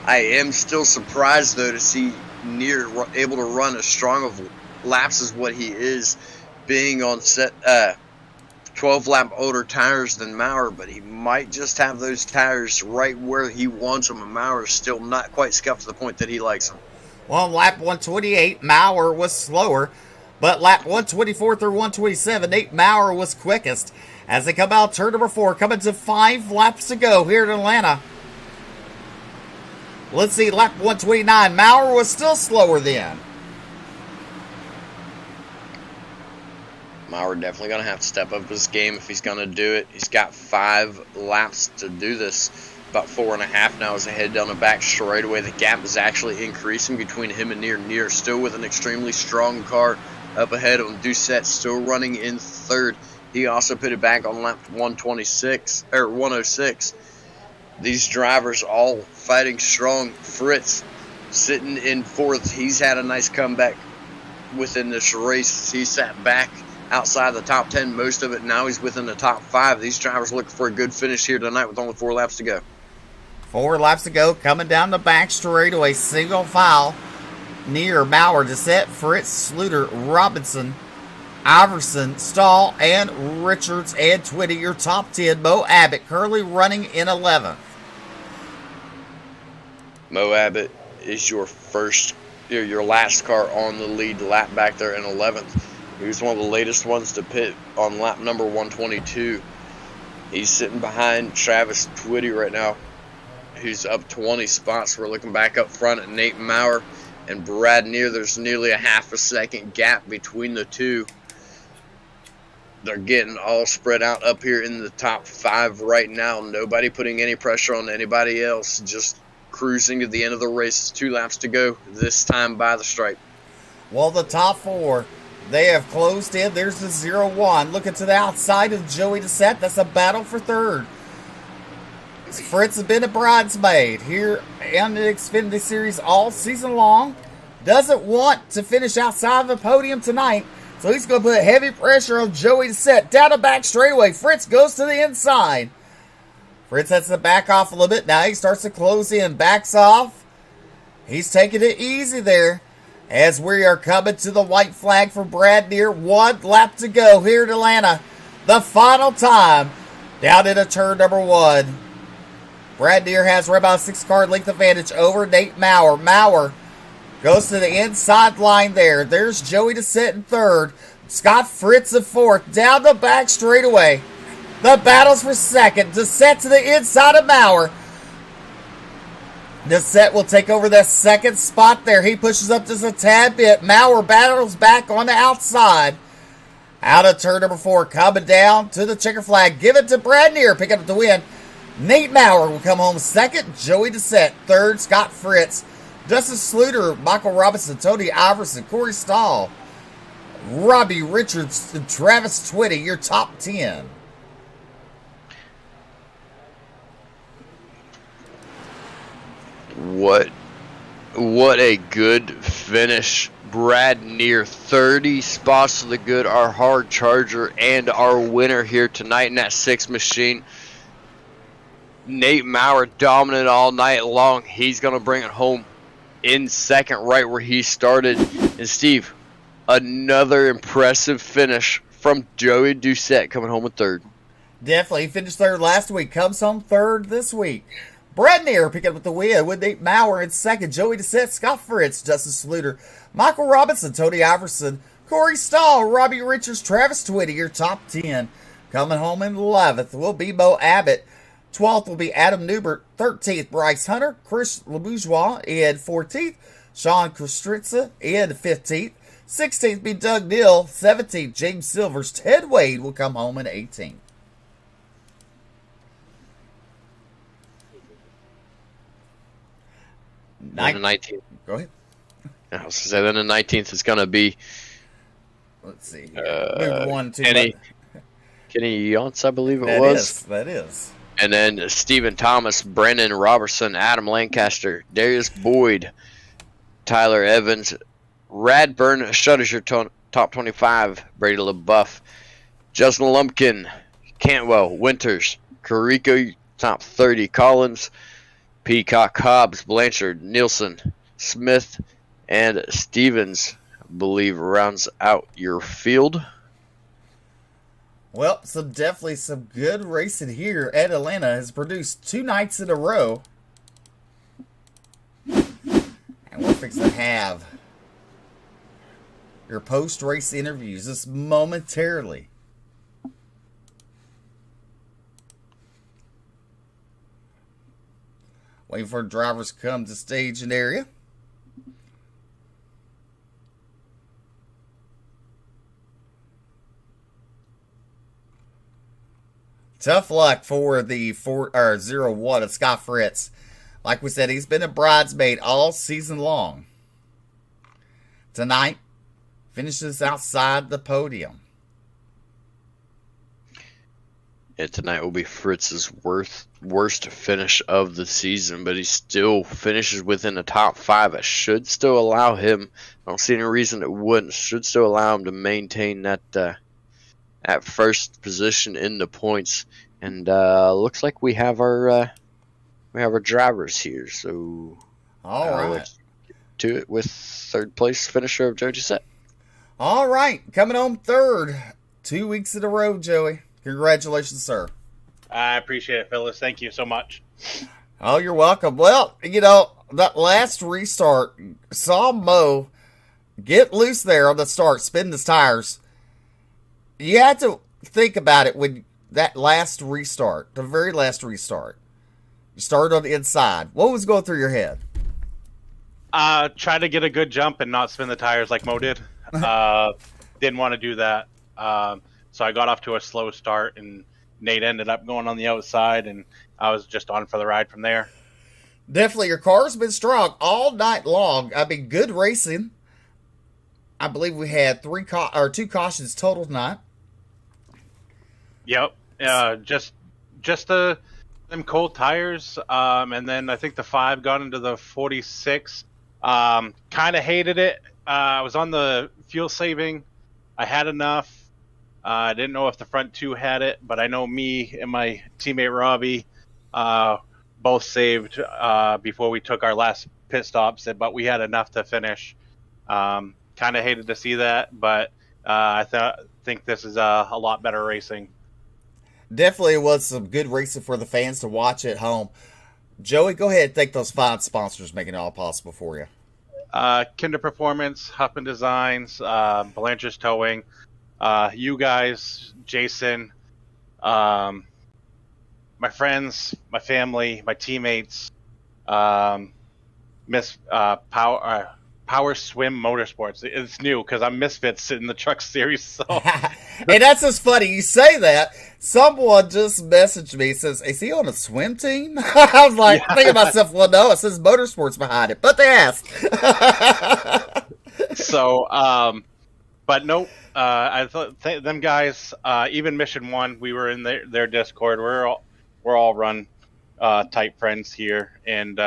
I am still surprised, though, to see Near able to run as strong of laps as what he is, being on set 12-lap older tires than Maurer, but he might just have those tires right where he wants them, and Maurer's still not quite scuffed to the point that he likes them. Well, lap 128, Maurer was slower, but lap 124 through 127, Nate Maurer was quickest. As they come out turn number 4, coming to 5 laps to go here in Atlanta. Let's see, lap 129, Maurer was still slower then. Maurer definitely going to have to step up his game if he's going to do it. He's got 5 laps to do this. About 4.5 now as they head down the back straightaway. The gap is actually increasing between him and Near. Near still with an extremely strong car up ahead of him. Doucette still running in 3rd. He also pitted back on lap 106. These drivers all fighting strong. Fritz sitting in 4th. He's had a nice comeback within this race. He sat back outside the top 10 most of it. Now he's within the top 5. These drivers looking for a good finish here tonight with only 4 laps to go. 4 laps to go, coming down the back straightaway, single file. Near, Maurer, Doucette, Fritz, Sluter, Robinson, Iverson, Stahl, and Richards, and Twitty, your top 10. Mo Abbott currently running in 11th. Mo Abbott is your last car on the lead lap back there in 11th. He was one of the latest ones to pit on lap number 122. He's sitting behind Travis Twitty right now, who's up 20 spots. We're looking back up front at Nate Maurer and Brad Neer. There's nearly a half a second gap between the two. They're getting all spread out up here in the top 5 right now. Nobody putting any pressure on anybody else. Just cruising to the end of the race. 2 laps to go, this time by the stripe. Well, the top 4, they have closed in. There's the 0-1. Looking to the outside of Joey Doucette. That's a battle for 3rd. Fritz has been a bridesmaid here in the Xfinity Series all season long. Doesn't want to finish outside of the podium tonight, so he's going to put heavy pressure on Joey Doucette. Down the back straightaway, Fritz goes to the inside. Fritz has to back off a little bit. Now he starts to close in, backs off. He's taking it easy there as we are coming to the white flag for Brad Neer. 1 lap to go here in Atlanta. The final time down into turn number 1. Brad Neer has right about a 6-car length advantage over Nate Maurer. Maurer goes to the inside line there. There's Joey Doucette in 3rd. Scott Fritz in 4th. Down the back straightaway. The battle's for second. Descent to the inside of Maurer. Descent will take over that second spot there. He pushes up just a tad bit. Maurer battles back on the outside. Out of turn number 4. Coming down to the checker flag. Give it to Bradneer. Pick up the win. Nate Maurer will come home second. Joey Descent third. Scott Fritz. Justin Sluter. Michael Robinson. Tony Iverson. Corey Stahl. Robbie Richards. And Travis Twitty. Your top 10. What a good finish. Brad Neer, 30 spots to the good, our hard charger and our winner here tonight in that 6 machine. Nate Maurer dominant all night long. He's going to bring it home in second, right where he started. And Steve, another impressive finish from Joey Doucette coming home in third. Definitely. He finished third last week. Comes home third this week. Bradneer picking up the win with Nate Maurer in second. Joey Descent, Scott Fritz, Justin Sluter, Michael Robinson, Tony Iverson, Corey Stahl, Robbie Richards, Travis Twitty, your top 10. Coming home in 11th will be Mo Abbott. 12th will be Adam Newbert. 13th, Bryce Hunter, Chris LeBourgeois in 14th. Sean Kostritza in 15th. 16th be Doug Neal. 17th, James Silvers. Ted Wade will come home in 18th. Then the 19th. Go ahead. I was going to say, then the 19th is going to be. Let's see. Move 1, 2. Kenny Yonts, I believe it was. That is. And then Stephen Thomas, Brendan Robertson, Adam Lancaster, Darius Boyd, Tyler Evans, Radburn shutters your top 25, Brady LaBeouf, Justin Lumpkin, Cantwell, Winters, Carrico top 30, Collins, Peacock, Hobbs, Blanchard, Nielsen, Smith, and Stevens, I believe, rounds out your field. Well, definitely some good racing here. Ed Atlanta has produced 2 nights in a row. And we're fixing to have your post-race interviews just momentarily. Waiting for drivers to come to stage and area. Tough luck for the 0-1 of Scott Fritz. Like we said, he's been a bridesmaid all season long. Tonight, finishes outside the podium. And tonight will be Fritz's worst finish of the season, but he still finishes within the top 5. It should still allow him, I don't see any reason it wouldn't, should still allow him to maintain that at first position in the points. And looks like we have our drivers here, so all right, let's get to it with third place finisher of Joey Doucette. All right, coming home third, 2 weeks in a row, Joey. Congratulations, sir. I appreciate it, Phyllis. Thank you so much. Oh, you're welcome. Well, that last restart saw Mo get loose there on the start, spin his tires. You had to think about it when that last restart, the very last restart, you started on the inside. What was going through your head? Try to get a good jump and not spin the tires like Mo did. Didn't want to do that. So I got off to a slow start, and Nate ended up going on the outside, and I was just on for the ride from there. Definitely, your car's been strong all night long. I mean, good racing. I believe we had 2 cautions total tonight. Yep. Just them cold tires, and then I think the 5 got into the 46. Kind of hated it. I was on the fuel saving. I had enough. I didn't know if the front 2 had it, but I know me and my teammate Robbie both saved before we took our last pit stops, but we had enough to finish. Kind of hated to see that, but I think this is a lot better racing. Definitely it was some good racing for the fans to watch at home. Joey, go ahead and thank those fine sponsors making it all possible for you. Kinder Performance, Huffman Designs, Blanchard's Towing, you guys, Jason, My friends, my family, my teammates, um, Miss Power Swim Motorsports. It's new because I'm Misfits in the truck series. So And that's just funny. You say that. Someone just messaged me, says, "Is he on a swim team?" I was like, yeah. thinking to myself, well, no, it says motorsports behind it. But they asked. So, but nope. I thought them guys, even Mission One, we were in their Discord. We're all run type friends here, and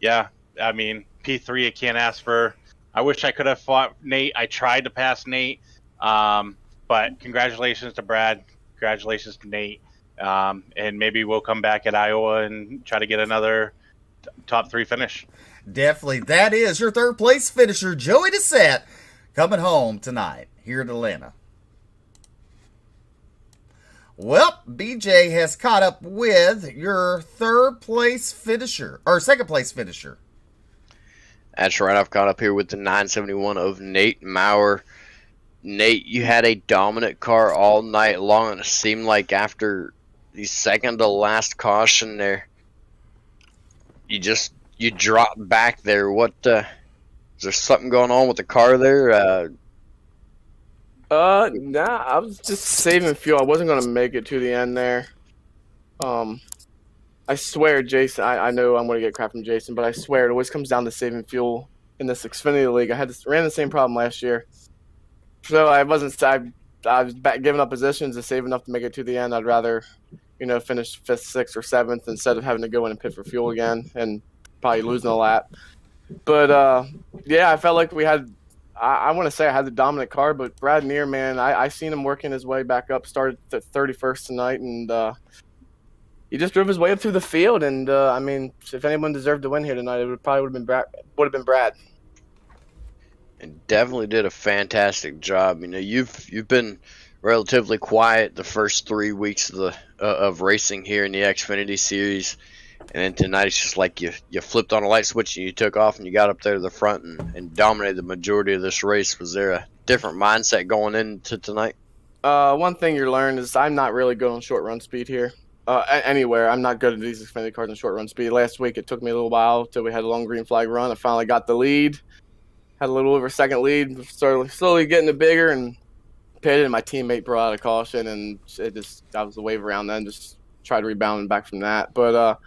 yeah, I mean P3. I can't ask for. I wish I could have fought Nate. I tried to pass Nate, but congratulations to Brad. Congratulations to Nate, and maybe we'll come back at Iowa and try to get another top 3 finish. Definitely. That is your third place finisher, Joey Doucette, coming home tonight here in Atlanta. Well, BJ has caught up with your third place finisher, or second place finisher. That's right. I've caught up here with the 971 of Nate Maurer. Nate, you had a dominant car all night long, and it seemed like after the second to last caution there, you dropped back there. What is there something going on with the car there? Nah, I was just saving fuel. I wasn't gonna make it to the end there. I swear, Jason, I know I'm gonna get crap from Jason, but I swear it always comes down to saving fuel in this Xfinity League. Ran the same problem last year, so I was giving up positions to save enough to make it to the end. I'd rather, finish 5th, 6th, or 7th instead of having to go in and pit for fuel again and probably losing a lap. But yeah, I felt like we had. I want to say I had the dominant car, but Brad Neer, man, I seen him working his way back up. Started at 31st tonight, and he just drove his way up through the field. And I mean, if anyone deserved to win here tonight, it would have been Brad. And definitely did a fantastic job. You've been relatively quiet the first 3 weeks of racing here in the Xfinity Series. And then tonight it's just like you flipped on a light switch and you took off and you got up there to the front and dominated the majority of this race. Was there a different mindset going into tonight? One thing you learn is I'm not really good on short run speed here. Anywhere. I'm not good at these Xfinity cars on short run speed. Last week it took me a little while till we had a long green flag run. I finally got the lead. Had a little over second lead. Started slowly getting it bigger and pitted, and my teammate brought out a caution, and I was a wave around then. Just tried rebounding back from that. But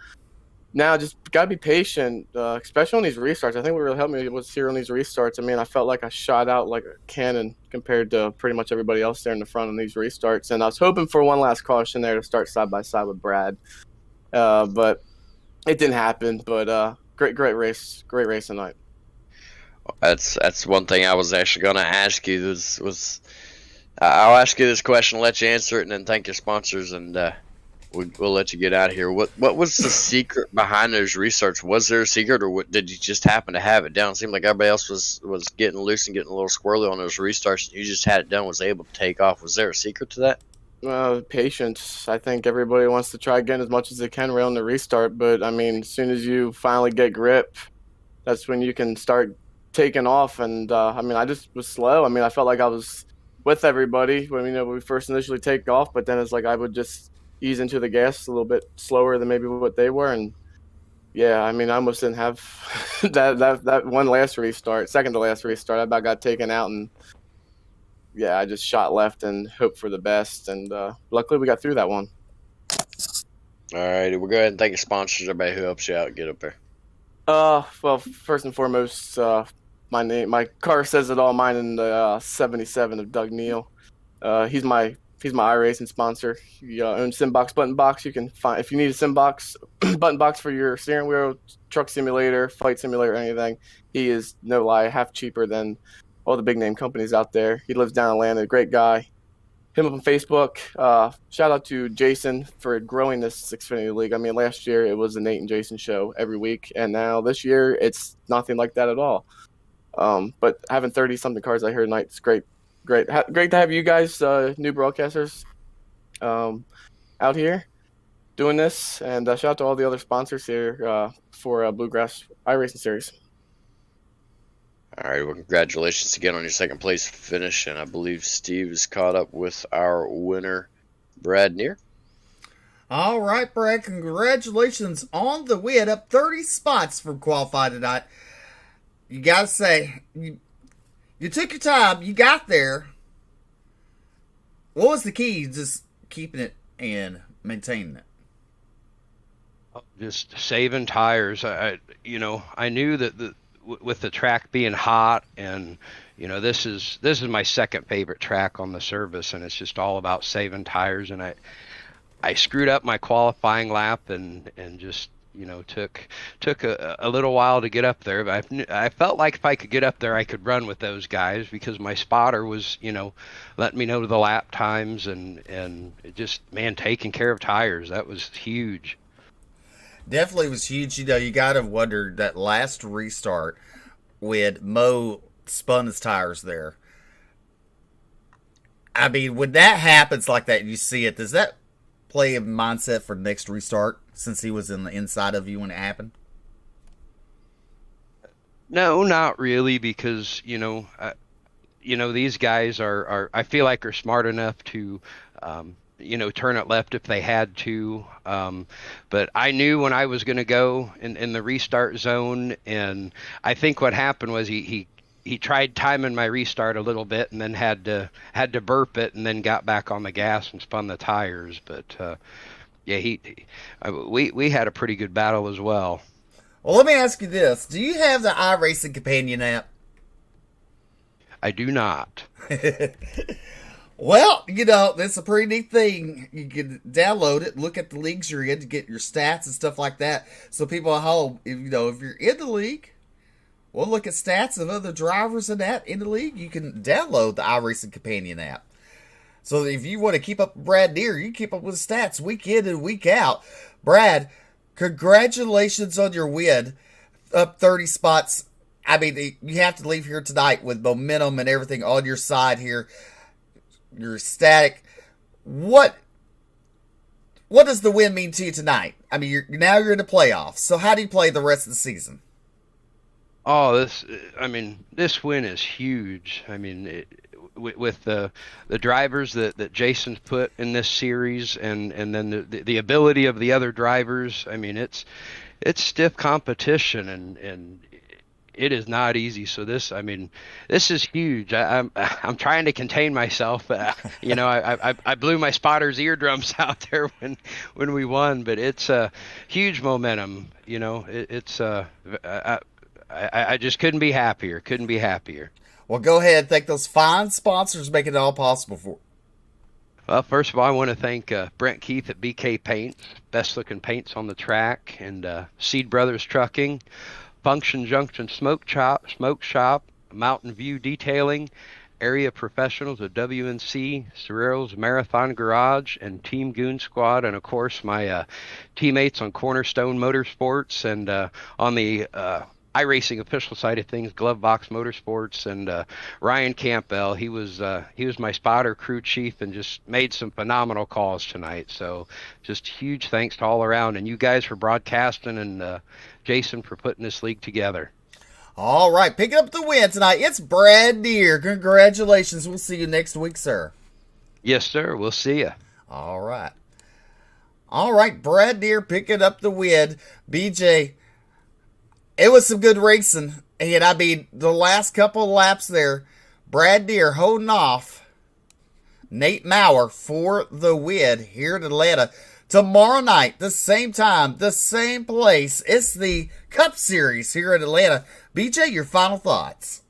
now just gotta be patient, especially on these restarts. I think what really helped me was here on these restarts. I mean, I felt like I shot out like a cannon compared to pretty much everybody else there in the front on these restarts. And I was hoping for one last caution there to start side by side with Brad, but it didn't happen. But great race tonight. That's one thing I was actually going to ask you. I'll ask you this question, let you answer it, and then thank your sponsors, and we'll let you get out of here. What was the secret behind those restarts? Was there a secret, or did you just happen to have it down? It seemed like everybody else was getting loose and getting a little squirrely on those restarts, and you just had it done, was able to take off. Was there a secret to that? Patience. I think everybody wants to try getting as much as they can right on the restart, but I mean, as soon as you finally get grip, that's when you can start taking off. And I mean, I just was slow. I mean, I felt like I was with everybody when we first initially take off, but then it's like I would just ease into the gas a little bit slower than maybe what they were. And yeah, I mean, I almost didn't have that one last restart, second to last restart. I about got taken out, and yeah, I just shot left and hoped for the best. And luckily we got through that one. All right, we'll go ahead and thank your sponsors, everybody who helps you out. Get up there. Well, first and foremost, my car says it all. Mine in the 77 of Doug Neal. He's my iRacing sponsor. He owns Simbox Button Box. You can find, if you need a Simbox button box for your steering wheel, truck simulator, flight simulator, anything. He is, no lie, half cheaper than all the big name companies out there. He lives down in Atlanta. Great guy. Him up on Facebook. Shout out to Jason for growing this Xfinity League. I mean, last year it was the Nate and Jason show every week, and now this year it's nothing like that at all. But having 30-something cars out here tonight is great. Great to have you guys, new broadcasters, out here doing this. And shout out to all the other sponsors here for Bluegrass iRacing Series. All right, well, congratulations again on your second place finish, and I believe Steve is caught up with our winner, Brad Neer. All right, Brad, congratulations on the win. Up 30 spots from qualified tonight. You got to say, you took your time. You got there. What was the key? Just keeping it and maintaining it? Just saving tires. I knew that with the track being hot, and this is my second favorite track on the service, and it's just all about saving tires. And I screwed up my qualifying lap and just took a little while to get up there. But I felt like if I could get up there, I could run with those guys, because my spotter was letting me know the lap times, and it just, man, taking care of tires, that was huge. Definitely was huge. You got to wonder that last restart when Mo spun his tires there. I mean, when that happens like that, you see it, does that play a mindset for the next restart, since he was in the inside of you when it happened? No, not really, because these guys are I feel like are smart enough to turn it left if they had to. But I knew when I was going to go in the restart zone, and I think what happened was he tried timing my restart a little bit, and then had to burp it, and then got back on the gas and spun the tires. But we had a pretty good battle as well. Well, let me ask you this: do you have the iRacing Companion app? I do not. Well, that's a pretty neat thing. You can download it, look at the leagues you're in to get your stats and stuff like that. So people at home, if you're in the league, well, look at stats of other drivers in the league. You can download the iRacing Companion app. So if you want to keep up with Brad Deere, you keep up with stats week in and week out. Brad, congratulations on your win. Up 30 spots. I mean, you have to leave here tonight with momentum and everything on your side here. You're ecstatic. What does the win mean to you tonight? I mean, you're in the playoffs. So how do you play the rest of the season? Oh, this win is huge. I mean, with the drivers that Jason's put in this series, and then the ability of the other drivers. I mean, it's stiff competition, and it is not easy. So this is huge. I'm trying to contain myself. I blew my spotter's eardrums out there when we won, but it's huge momentum. I just couldn't be happier. Well, go ahead. Thank those fine sponsors making it all possible for. Well, first of all, I want to thank Brent Keith at BK Paints, best looking paints on the track, and Seed Brothers Trucking, Function Junction Smoke Shop, Mountain View Detailing, Area Professionals of WNC, Cerrero's Marathon Garage, and Team Goon Squad, and of course my teammates on Cornerstone Motorsports, and on the iRacing official side of things, Glovebox Motorsports, and Ryan Campbell. He was my spotter crew chief and just made some phenomenal calls tonight. So just huge thanks to all around, and you guys for broadcasting, and Jason for putting this league together. All right, picking up the win tonight, it's Brad Deere. Congratulations. We'll see you next week, sir. Yes, sir. We'll see you. All right, Brad Deere picking up the win. BJ, it was some good racing. And I mean, the last couple of laps there, Brad Deere holding off Nate Maurer for the win here in Atlanta. Tomorrow night, the same time, the same place. It's the Cup Series here in Atlanta. BJ, your final thoughts?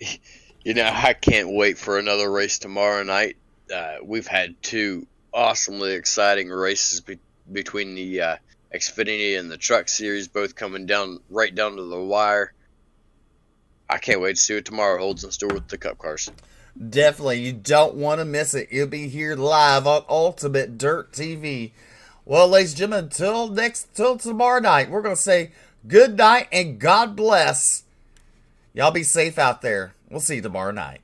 I can't wait for another race tomorrow night. We've had two awesomely exciting races between the Xfinity and the Truck Series, both coming right down to the wire. I can't wait to see what tomorrow holds in store with the Cup cars. Definitely. You don't want to miss it. It'll be here live on Ultimate Dirt TV. Well, ladies and gentlemen, till tomorrow night, we're going to say good night and God bless. Y'all be safe out there. We'll see you tomorrow night.